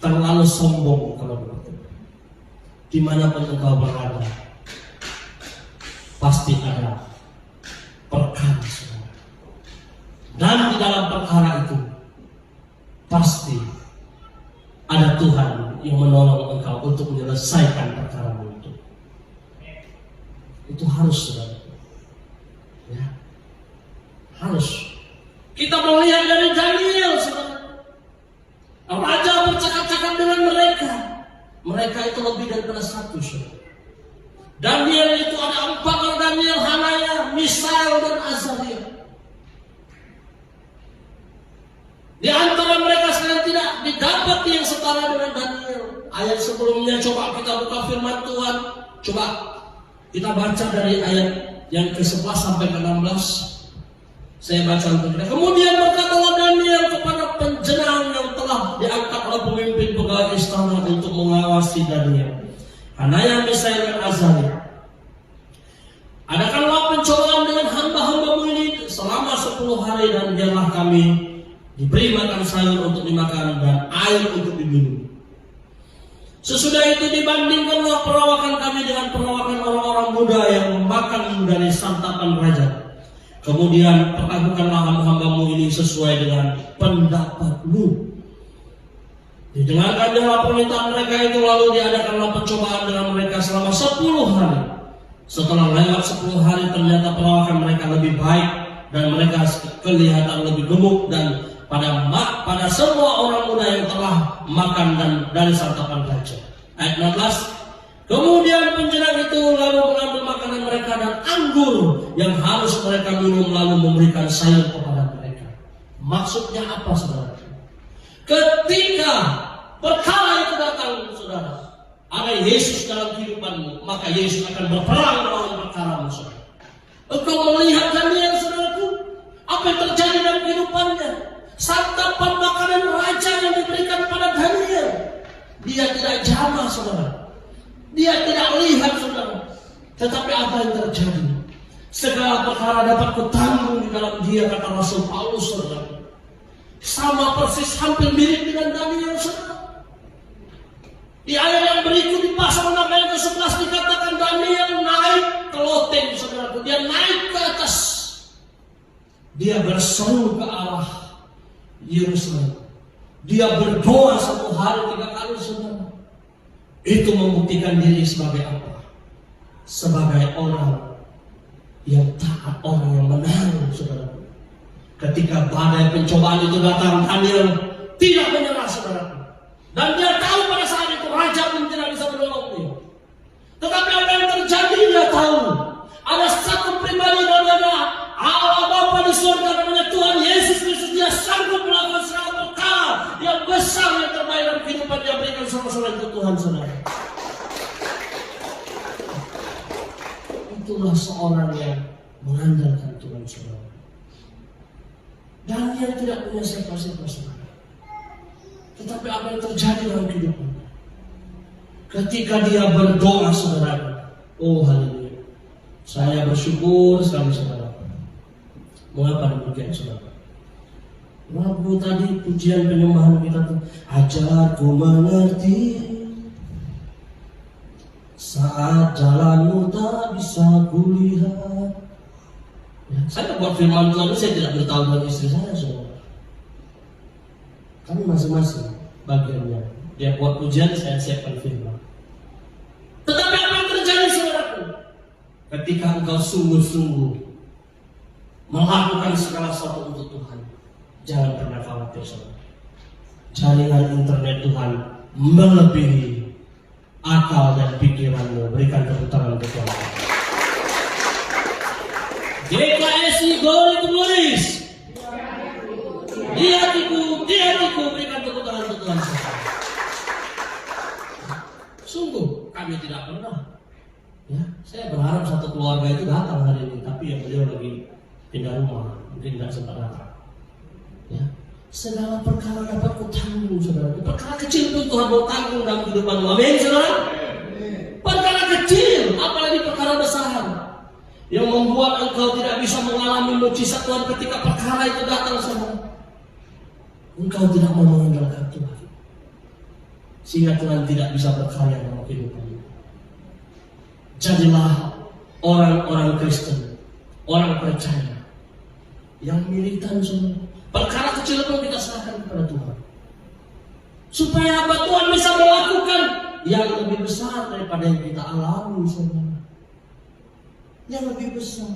Terlalu sombong kalau begitu. Dimanapun engkau berada, pasti ada perkara saudara. Dan di dalam perkara itu pasti ada Tuhan yang menolong engkau untuk menyelesaikan perkara itu. Itu harus saudara. Ya. Harus. Kita melihat dari Daniel saudara. Raja bercakap-cakap dengan mereka. Mereka itu lebih daripada satu saudara. Daniel itu ada 4 orang Daniel, Hanaya, Misael, dan Azaria. Di antara mereka sekalian tidak didapati yang setara dengan Daniel. Ayat sebelumnya coba kita buka firman Tuhan. Coba kita baca dari ayat yang ke-11 sampai ke-16. Saya baca untuk kita. Kemudian berkatalah Daniel kepada penjenang yang telah diangkat oleh pemimpin pegawai istana untuk mengawasi Daniel, Hanaya, Misael, dan Azaria. Adakanlah pencobaan dengan hamba-hambamu ini selama 10 hari, dan biarlah kami diberi makan sayur untuk dimakan dan air untuk diminum. Sesudah itu dibandingkanlah perawakan kami dengan perawakan orang-orang muda yang makan dari santapan raja. Kemudian perlakukanlah hamba-hambamu ini sesuai dengan pendapatmu. Didengarkan dalam permintaan mereka itu, lalu diadakanlah pencobaan dengan mereka selama 10 hari. Setelah lewat 10 hari ternyata perawakan mereka lebih baik dan mereka kelihatan lebih gemuk dan pada semua orang muda yang telah makan dan dari santapan raja. Ayat 16. Kemudian penjenang itu lalu mengambil makanan mereka dan anggur yang harus mereka minum lalu memberikan sayur kepada mereka. Maksudnya apa, saudara? Ketika perkara itu datang, saudara, ada Yesus dalam kehidupanmu, maka Yesus akan berperang melawan perkaramu, saudara. Engkau melihat Daniel, saudaraku, apa yang terjadi dalam kehidupannya. Santapan makanan raja yang diberikan pada Daniel, dia tidak jamah, saudara. Dia tidak lihat, saudara. Tetapi apa yang terjadi? Segala perkara dapat kutanggung di dalam dia, kata Rasul Paulus, saudara. Sama persis, hampir mirip dengan Daniel, saudara. Di ayat yang berikut di pasal 6 ayat ke-11 dikatakan Daniel naik ke loteng, saudaraku. Dia naik ke atas. Dia berseru ke arah Yerusalem. Dia berdoa 1 hari 3 kali, saudara. Itu membuktikan diri sebagai apa? Sebagai orang yang taat, orang yang menang, saudara. Ketika badai pencobaan itu datang, Daniel tidak menyerah, saudara. Dan dia tahu pada saat itu raja pun tidak bisa menolong dia. Tetapi apa yang terjadi, dia tahu ada satu pribadi namanya Allah Bapa di surga, namanya Tuhan Yesus Kristus. Dia sanggup melakukan segala perkara yang besar, yang terbaik dalam kehidupan dia berikan sama-sama itu Tuhan, saudara. Itulah seorang yang mengandalkan Tuhan, saudara. Daniel tidak punya siapa-siapa, saudara. Tetapi apa yang terjadi dalam kehidupannya? Ketika dia berdoa, saudara, oh haleluya, saya bersyukur sekali, saudara. Mengapa demikian, saudara? Lagu tadi pujian penyembahan kita tuh, ajarku mengerti saat jalanmu tak bisa kulihat. Ya, saya buat firman Tuhan itu saya tidak beritahu dengan istri saya, saudara. Kami masing-masing bagiannya. Dia buat pujian, saya siapkan firman. Tetapi apa yang terjadi, saudaraku? Ketika engkau sungguh-sungguh melakukan segala sesuatu untuk Tuhan, jangan pernah khawatir, saudara. Jaringan internet Tuhan melebihi akal dan pikiranmu. Berikan tepuk tangan untuk Tuhan. GKSI Glory to Glories. Di hatiku, berikan tepuk tangan untuk Tuhan. Sungguh kami tidak pernah. Ya, saya berharap satu keluarga itu datang hari ini, tapi ya beliau lagi pindah rumah, mungkin tidak sempat datang. Ya, segala perkara dapat kutanggung, saudara. Perkara kecil pun Tuhan mau tanggung dalam kehidupanmu. Amin, saudara. Perkara kecil, apalagi perkara besar, yang membuat engkau tidak bisa mengalami mukjizat Tuhan ketika perkara itu datang, saudara. Engkau tidak mau mengandalkan Tuhan, sehingga Tuhan tidak bisa berkarya dalam kehidupanmu. Jadilah orang-orang Kristen, orang percaya yang militan, saudara. Perkara kecil pun kita serahkan kepada Tuhan, supaya apa? Tuhan bisa melakukan yang lebih besar daripada yang kita alami, saudara. Yang lebih besar,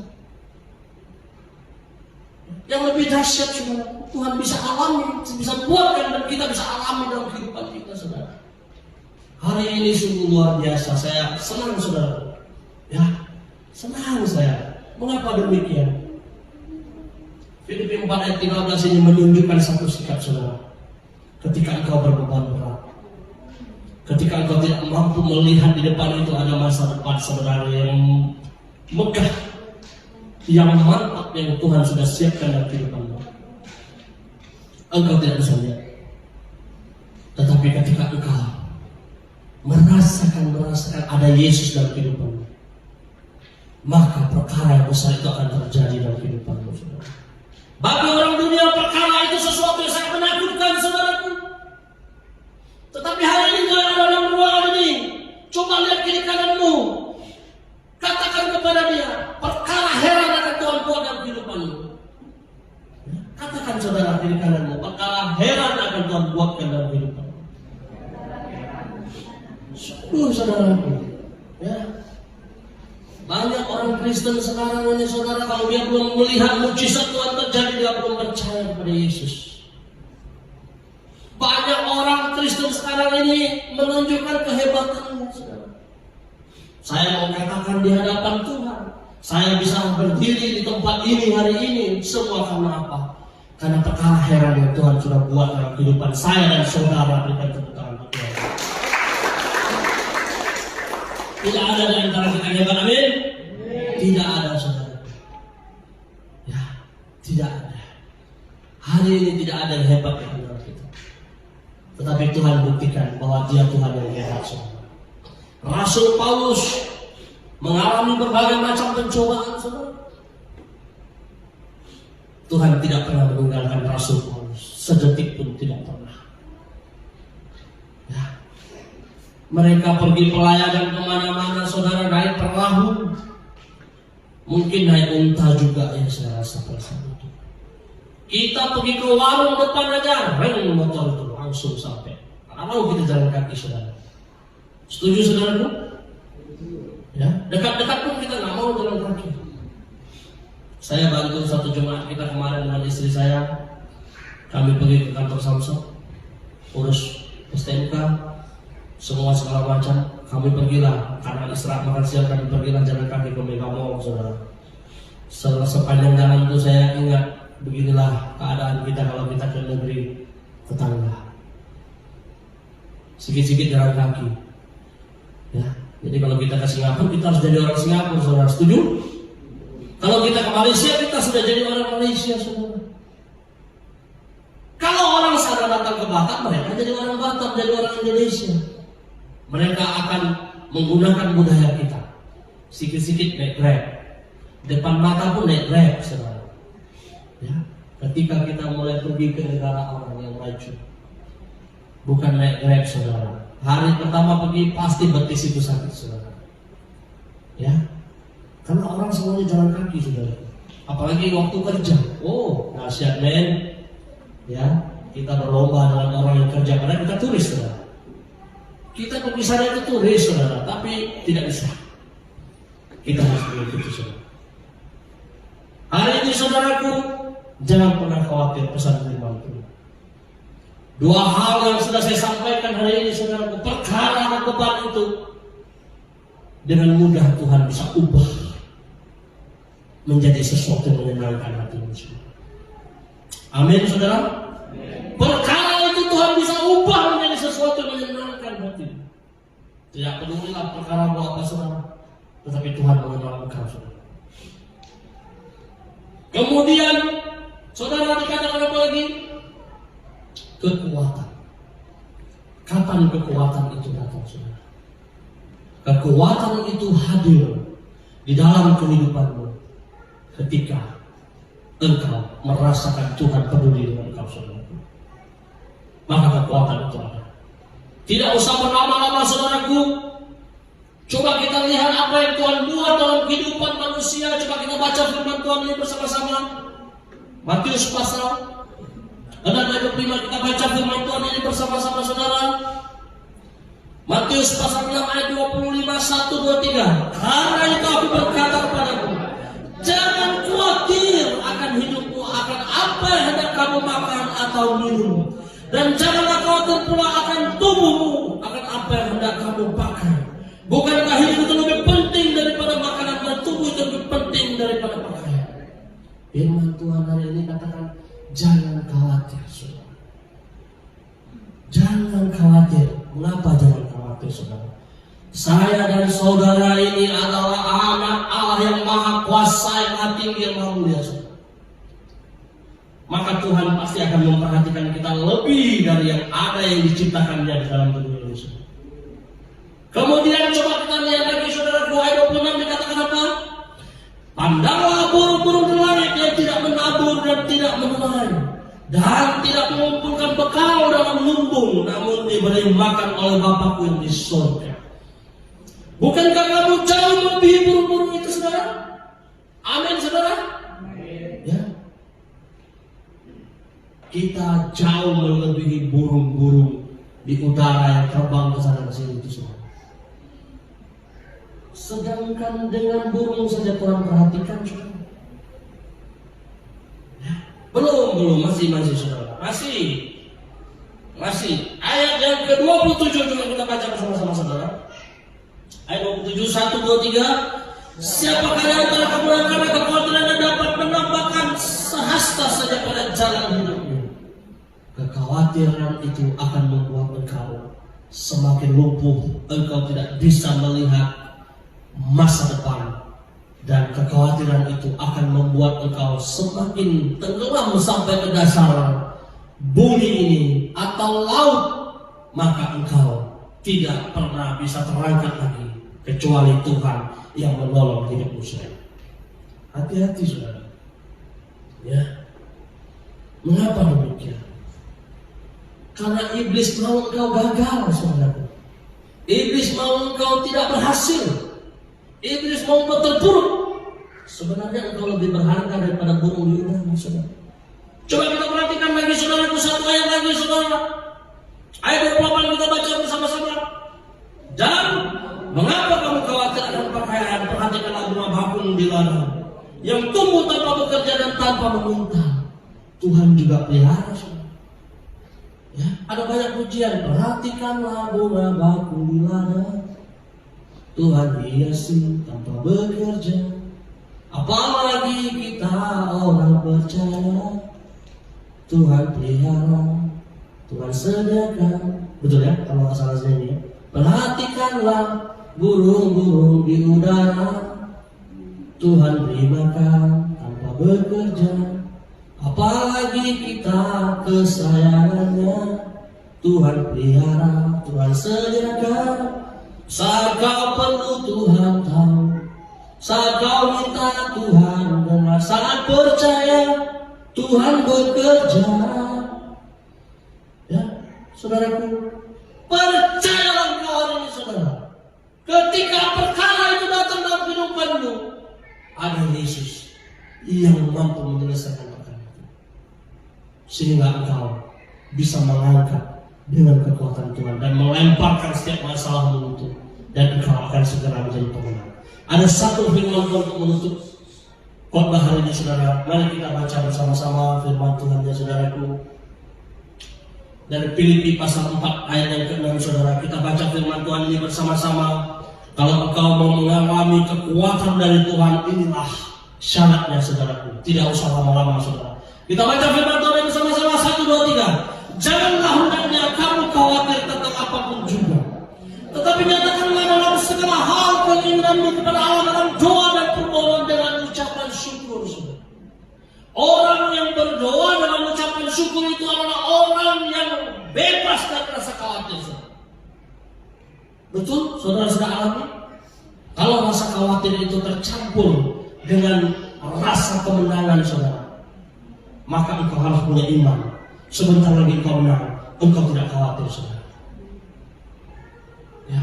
yang lebih dahsyat, saudara. Tuhan bisa alami, bisa buatkan, dan kita bisa alami dalam kehidupan kita, saudara. Hari ini sungguh luar biasa. Saya senang, saudara. Ya, senang saya. Mengapa demikian? Filipi 4 ayat 13 ini menunjukkan satu sikap, saudara. Ketika engkau berbeban berat, ketika engkau tidak mampu melihat di depan itu ada masa depan, saudara, yang megah, yang mantap, yang Tuhan sudah siapkan dalam kehidupanmu, engkau tidak bisa lihat. Tetapi ketika engkau merasakan ada Yesus dalam kehidupanmu, maka perkara yang besar itu akan terjadi dalam kehidupanmu, saudara. Bagi orang dunia, perkara itu sesuatu yang sangat menakutkan, saudaraku. Tetapi hari ini kalau ada dalam ruangan ini, coba lihat kiri kananmu, katakan kepada dia, perkara heran akan Tuhan buat dalam kehidupanmu. Katakan, saudara, kiri kananmu, perkara heran akan Tuhan buatkan dalam kehidupanmu. Sungguh, saudaraku, ya, banyak Kristen sekarang ini saudara, kalau dia belum melihat mujizat Tuhan terjadi, dia belum percaya kepada Yesus. Banyak orang Kristen sekarang ini menunjukkan kehebatannya, saudara. Saya mau katakan di hadapan Tuhan, saya bisa berdiri di tempat ini hari ini, semua karena apa? Karena perkara heran yang Tuhan sudah buat dalam kehidupan saya dan saudara. Berikan tepuk tangan untuk Tuhan. Tidak ada di antara kita yang hebat, amin? Tidak ada, saudara. Ya, tidak ada. Hari ini tidak ada yang hebat di antara kita. Tetapi Tuhan buktikan bahwa Dia Tuhan yang hebat, saudara. Rasul Paulus mengalami berbagai macam pencobaan, saudara. Tuhan tidak pernah meninggalkan Rasul Paulus, sedetik pun tidak pernah. Ya. Mereka pergi pelayanan kemana-mana, saudara, naik perahu, mungkin naik unta juga, ya saya rasa pada saat itu. Kita pergi ke warung depan aja, reng motor itu langsung sampai. Kalau kita jalan kaki, saudara. Setuju, saudara? Ya, dekat-dekat pun kita nggak mau jalan kaki. Saya bantu satu jemaat kita kemarin dengan istri saya. Kami pergi ke kantor Samsung, urus STNK, semua segala macam. Kami pergilah, karena istirahat makan siang kami pergilah jalan kaki ke Megamall, saudara. Sepanjang jalan itu saya ingat, beginilah keadaan kita kalau kita ke negeri tetangga. Sikit-sikit jalan kaki. Ya, jadi kalau kita ke Singapura, kita harus jadi orang Singapura, saudara. Setuju? Kalau kita ke Malaysia, kita sudah jadi orang Malaysia, saudara. Kalau orang sana datang ke Batam, mereka jadi orang Batam, jadi orang Indonesia. Mereka akan menggunakan budaya kita. Sikit-sikit naik Grab. Depan mata pun naik Grab, saudara. Ya, ketika kita mulai pergi ke negara orang yang maju, bukan naik Grab, saudara. Hari pertama pergi pasti betis itu sakit, saudara. Ya. Karena orang semuanya jalan kaki, saudara. Apalagi waktu kerja. Oh, dahsyat, men. Ya, kita berlomba dengan orang yang kerja, karena kita turis, saudara. Kita pergi sana itu turis, saudara, tapi tidak bisa. Kita harus mengikuti, saudara. Hari ini, saudaraku, jangan pernah khawatir pesan firman Tuhan. Dua hal yang sudah saya sampaikan hari ini, saudaraku. Perkara dan beban itu dengan mudah Tuhan bisa ubah menjadi sesuatu yang menyenangkan hatimu, saudara. Amin, saudara. Perkara itu Tuhan bisa ubah menjadi sesuatu yang menyenangkan hatimu. Tidak pedulilah perkara buat apa, saudara, tetapi Tuhan mengenal engkau, saudara. Kemudian saudara dikatakan apa lagi? Kekuatan. Kapan kekuatan itu datang, saudara? Kekuatan itu hadir di dalam kehidupanmu ketika engkau merasakan Tuhan peduli dengan engkau, saudara. Maka kekuatan itu ada. Tidak usah berlama-lama, saudaraku. Coba kita lihat apa yang Tuhan buat dalam kehidupan manusia. Coba kita baca firman Tuhan ini bersama-sama. Matius pasal 6 ayat 5, kita baca firman Tuhan ini bersama-sama, saudara. Matius pasal 6 ayat 25, 1, 2, 3. Karena itu aku berkata kepadamu, jangan khawatir akan hidupmu, akan apa yang hendak kamu makan atau minum. Dan janganlah khawatir pula akan tubuhmu, akan apa yang hendak kamu pakai. Bukankah hidup itu lebih penting daripada makanan, dan tubuh itu lebih penting daripada pakaian? Firman Tuhan hari ini katakan, jangan khawatir, saudara. Jangan khawatir. Mengapa jangan khawatir, saudara? Saya dan saudara ini adalah anak Allah yang maha kuasa, yang maha tinggi, yang maha mulia, saudara. Maka Tuhan pasti akan memperhatikan kita lebih dari yang ada yang diciptakannya di dalam dunia ini, saudara. Kemudian coba kita lihat lagi, saudara, ayat 26 dikatakan apa? Pandanglah burung-burung di langit yang tidak menabur dan tidak menuai, dan tidak mengumpulkan bekal dalam lumbung, namun diberi makan oleh Bapakku yang di surga. Bukankah kamu jauh melebihi burung-burung itu, saudara? Amin, saudara. Ya. Kita jauh melebihi burung-burung di udara yang terbang ke sana ke sini itu, saudara. Sedangkan dengan burung saja kurang perhatikan saudara. Ya. Belum, masih saudara. Masih. Ayat yang ke-27 juga kita baca bersama-sama saudara. Ayat 27, 1, 2, 3. Siapakah yang telah kamu karena kekhawatiran yang dapat menambahkan sehasta saja pada jalan hidupnya. Kekhawatiran itu akan membuat engkau semakin lumpuh. Engkau tidak bisa melihat masa depan. Dan kekhawatiran itu akan membuat engkau semakin tenggelam sampai ke dasar bumi ini atau laut. Maka engkau tidak pernah bisa terangkat lagi kecuali Tuhan yang menolong hidupmu saudara. Hati-hati saudara. Ya. Mengapa demikian? Karena iblis mau engkau gagal saudara. Iblis mau engkau tidak berhasil. Iblis mau engkau terpuruk. Sebenarnya engkau lebih berharga daripada burung di udara saudara. Coba kita perhatikan lagi saudara, satu ayat lagi saudara. Ayat 28 kita baca bersama-sama. Dan mengapa kamu khawatir akan pakaian? Perhatikanlah bunga bakung di ladang yang tumbuh tanpa bekerja dan tanpa meminta. Tuhan juga pelihara. Ya, ada banyak pujian. Perhatikanlah bunga bakung di ladang, Tuhan hiasi tanpa bekerja. Apalagi kita orang percaya, Tuhan pelihara, Tuhan sediakan. Betul ya? Kalau nggak salah ini. Perhatikanlah burung-burung di udara, Tuhan beri makan tanpa bekerja. Apalagi kita kesayangannya, Tuhan pelihara, Tuhan sediakan. Saat kau perlu Tuhan tahu, saat kau minta Tuhan dengar, saat percaya Tuhan bekerja. Ya, saudaraku, percayalah engkau hari ini saudara. Ketika perkara itu datang dalam kehidupanmu, ada Yesus yang mampu menyelesaikan perkara itu, sehingga engkau bisa mengangkat dengan kekuatan Tuhan dan melemparkan setiap masalahmu itu, dan engkau akan segera menjadi pemenang. Ada satu firman Tuhan untuk menutup khotbah hari ini saudara. Mari kita baca bersama-sama firman Tuhan ya saudaraku. Dari Filipi pasal 4 ayat yang ke-6 saudara. Kita baca firman Tuhan ini bersama-sama. Kalau engkau mau mengalami kekuatan dari Tuhan, inilah syaratnya saudaraku. Tidak usah lama-lama saudara. Kita baca firman Tuhan bersama-sama. 1, 2, 3. Janganlah hendaknya kamu khawatir tentang apapun juga, tetapi nyatakanlah dalam segala hal keinginanmu kepada Allah dalam doa dan permohonan dengan ucapan syukur saudara. Orang yang berdoa dengan ucapan syukur itu adalah orang yang bebas dari rasa khawatir saudara. Betul? Saudara sudah alami? Kalau rasa khawatir itu tercampur dengan rasa kemenangan saudara, maka engkau harus punya iman. Sebentar lagi engkau menang, engkau tidak khawatir saudara. Ya.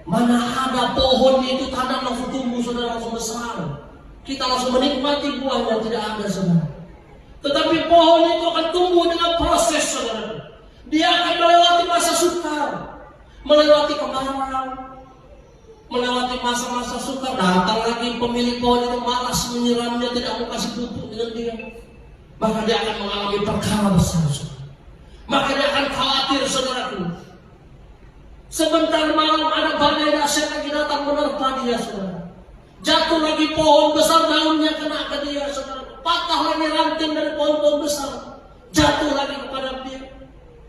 Mana ada pohon itu tanam langsung tumbuh saudara, langsung besar. Kita langsung menikmati buahnya, tidak ada saudara. Tetapi pohon itu akan tumbuh dengan proses saudara. Dia akan melewati masa sukar, melewati kemarau, melewati masa-masa sukar. Datang lagi pemilik pohon itu malas menyiramnya, tidak mau kasih pupuk dengan dia. Maka dia akan mengalami perkara besar saudara. Maka dia akan khawatir saudaraku. Sebentar malam ada badai dahsyat lagi datang menerpa dia saudara. Jatuh lagi pohon besar, daunnya kena ke dia saudara. Patah lagi ranting dari pohon-pohon besar, jatuh lagi kepada dia.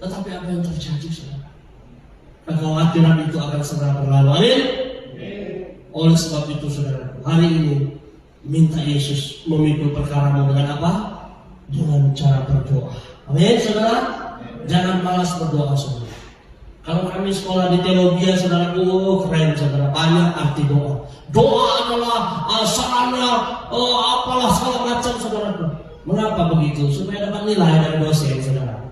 Tetapi apa yang terjadi saudara? Kekhawatiran itu akan segera berlalu. Amin. Oleh sebab itu saudara, hari ini minta Yesus memikul perkaramu dengan apa? Dengan cara berdoa. Amin saudara. Jangan malas berdoa saudara. Kalau kami sekolah di teologi saudara, keren saudara, banyak arti doa. Doa adalah sarana apalah segala macam saudaraku. Mengapa begitu? Supaya dapat nilai dari dosen saudara.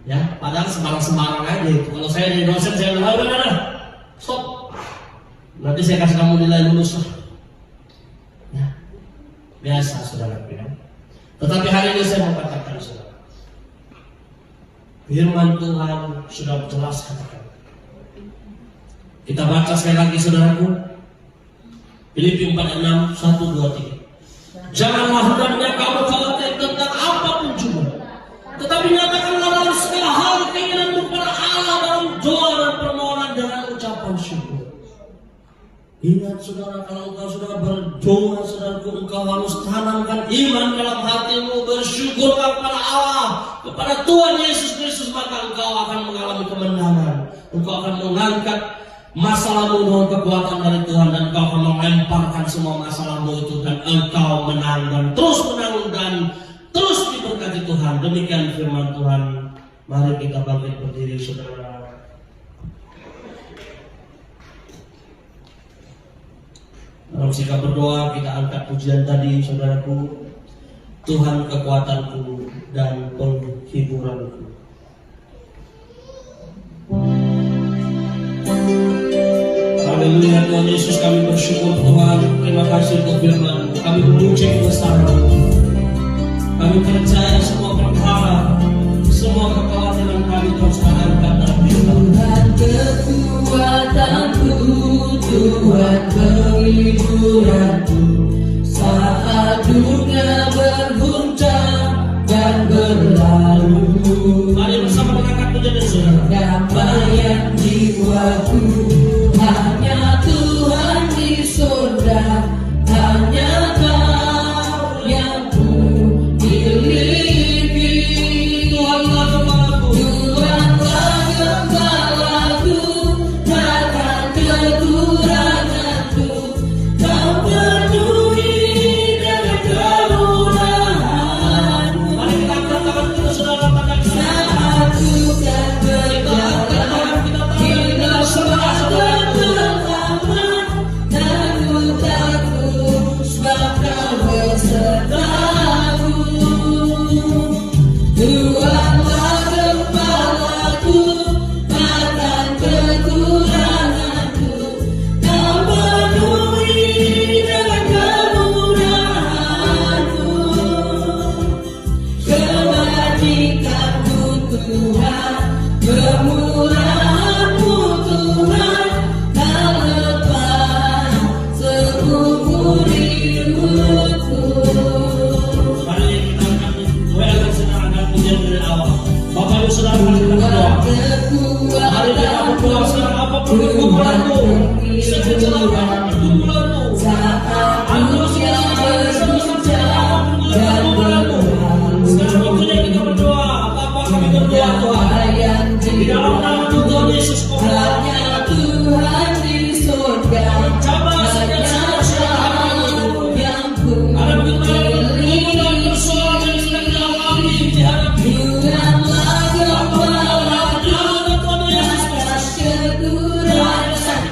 Ya, padahal sembarang-sembarang aja itu. Kalau saya jadi dosen, saya bilang, udah, stop. Nanti saya kasih kamu nilai lulus lah. Ya, biasa saudara ya. Tetapi hari ini saya mau katakan saudara, firman Tuhan sudah jelas katakan. Kita baca sekali lagi saudaraku. Filipi 4:6, 1, 2, 3. Janganlah hendaknya kamu khawatir tentang apapun juga, tetapi nyatakanlah dalam segala hal keinginanmu kepada Allah dalam doa dan permohonan dengan ucapan syukur. Ingat saudara, kalau engkau sudah berdoa, saudaraku, engkau harus tanamkan iman dalam hatimu, bersyukurlah kepada Allah, kepada Tuhan Yesus Kristus, maka engkau akan mengalami kemenangan. Engkau akan mengangkat masalahmu dengan kekuatan dari Tuhan, dan engkau akan melemparkan semua masalahmu itu, dan engkau menang dan terus menang dan terus diberkati Tuhan. Demikian firman Tuhan. Mari kita bangkit berdiri, saudara. Dalam sikap berdoa kita angkat pujian tadi, saudaraku. Tuhan kekuatanku dan penghiburanku. Haleluya Tuhan Yesus, kami bersyukur Tuhan. Terima kasih untuk firman-Mu. Kami memuji kebesaran-Mu. Kami percaya semua perkara, semua kekhawatiran kami terus angkat dalam firman. Tuhan kekuatanku, Tuhan penghiburanku, saat dunia berguncang dan berlalu. Mari bersama mengangkat pujian dan saudara. Damaian jiwaku, hanya Tuhan di surga, hanya Kau yang ku miliki. Tuhanlah kepalaku, Tuhanlah gembalaku, takkan kekuranganku. Kau penuhi dengan kemuliaan-Mu. mari kita angkat tangan kita, saudara, pada Saat ku kan berjalan, hidup semakin berlaman, takut sebab Kau besertaku. Tuhanlah gembalaku, takkan kekuranganku. Kau penuhi dengan kemuliaan-Mu. Kebajikan-Mu Tuhan, kemurahan-Mu Tuhan, tak lepas seumur hidupku. mari kita angkat doa dan saudara angkat pujian dari awal. Bapak Ibu Saudara, mari kita berdoa. Mari kita berdoa sekarang, apapun kekuranganmu, sekecil apapun kekuranganmu, aku sudah bersama-sama dan kekuranganmu. Sekarang waktunya kita berdoa. Bapak, kami berdoa Tuhan, di dalam nama Tuhan Yesus, hanya Tuhan di surga, cabar saja saudara-saudara yang ku ada begitu banyak persoalan yang sedang dialami di hadapi. Tuhanlah gembalaku, Tuhan Yesus Kristus, kekurangan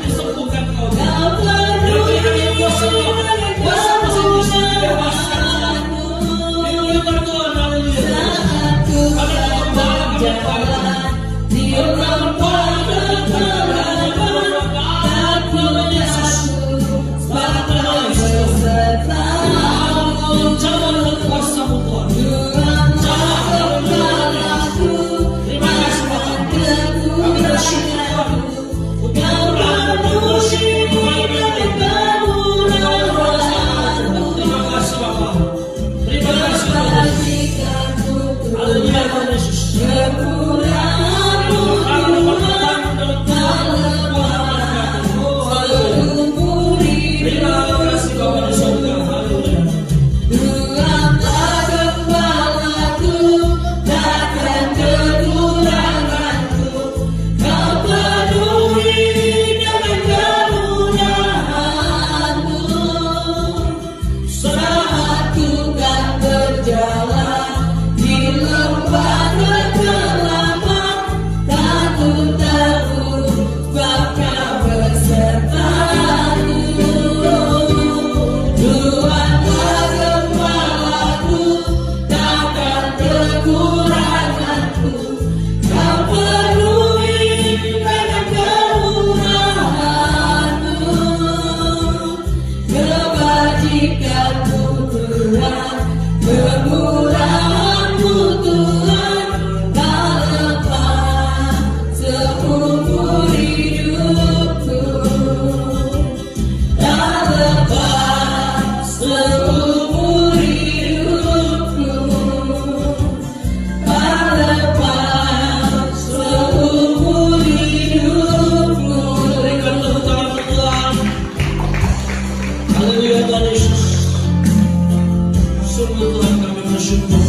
Tuhan, kami bersyukur.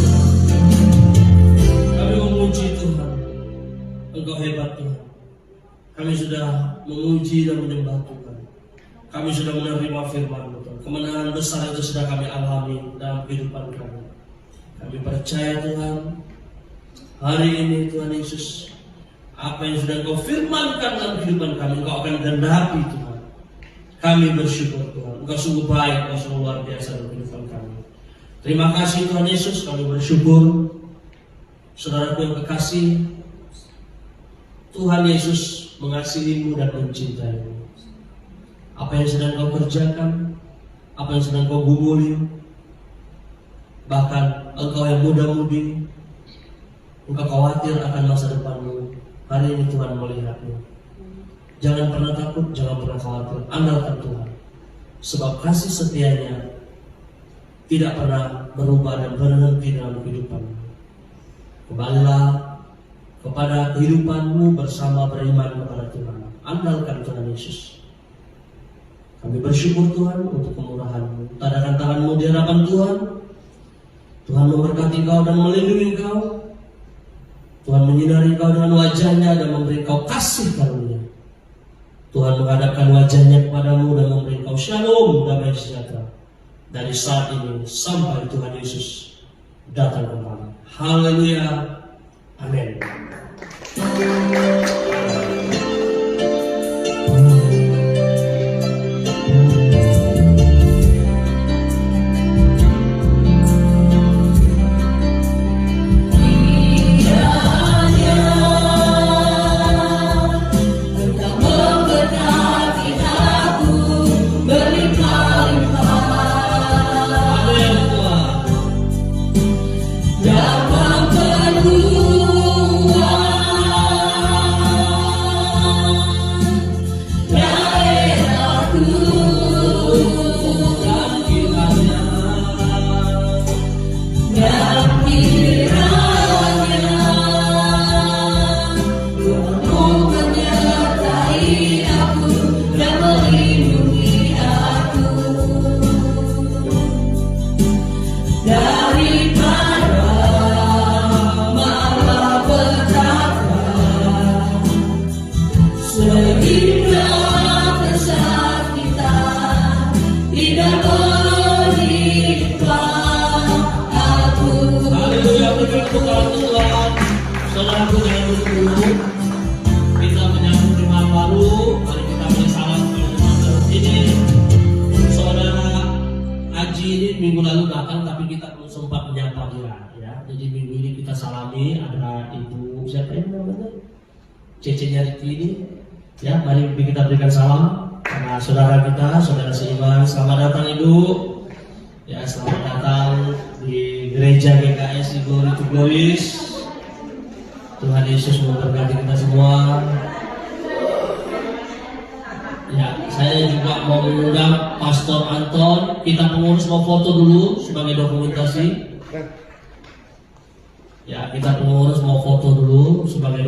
Kami memuji Tuhan. Engkau hebat Tuhan. Kami sudah memuji dan menyembah Tuhan. Kami sudah menerima firman-Mu Tuhan. Kemenangan besar itu sudah kami alami dalam kehidupan kami. Kami percaya Tuhan, hari ini Tuhan Yesus, apa yang sudah Engkau firmankan dalam kehidupan kami, Engkau akan genapi Tuhan. Kami bersyukur Tuhan. Engkau sungguh baik, Engkau sungguh luar biasa dalam kehidupan kami. Terima kasih Tuhan Yesus, kami bersyukur. Saudaraku yang kekasih, Tuhan Yesus mengasihimu dan mencintaimu. Apa yang sedang kau kerjakan, apa yang sedang kau gumuli, bahkan engkau yang muda-mudi, engkau khawatir akan masa depanmu, hari ini Tuhan melihatmu. Jangan pernah takut, jangan pernah khawatir, andalkan Tuhan. Sebab kasih setianya tidak pernah berubah dan berhenti dalam kehidupanmu. Kembalilah kepada kehidupanmu bersama beriman kepada Tuhan. Andalkan Tuhan Yesus. Kami bersyukur Tuhan untuk kemurahan-Mu. Tadakan tangan-Mu di hadapan Tuhan. Tuhan memberkati kau dan melindungi kau. Tuhan menyinari kau dengan wajahnya dan memberi kau kasih karunia. Tuhan menghadapkan wajahnya kepadamu dan memberi kau shalom, damai sejahtera. Dari saat ini sampai Tuhan Yesus datang kembali. Haleluya. Amin. Saudaraku jangan dulu, kita menyambut firman baru. Mari kita beri salam kepada teman-teman ini. Saudara Haji ini minggu lalu datang, tapi kita belum sempat menyapa dia. Ya, jadi minggu ini kita salami. Ada Ibu siapa ini namanya? Cece-nya Riti ini. Ya, mari kita berikan salam karena saudara kita, saudara seiman. Selamat datang Ibu. Ya, selamat datang di gereja GKS Glory to Glories. Tuhan Yesus memberkati kita semua. Ya, saya juga mau mengundang Pastor Anton. Kita pengurus mau foto dulu sebagai dokumentasi. Ya, kita pengurus mau foto dulu sebagai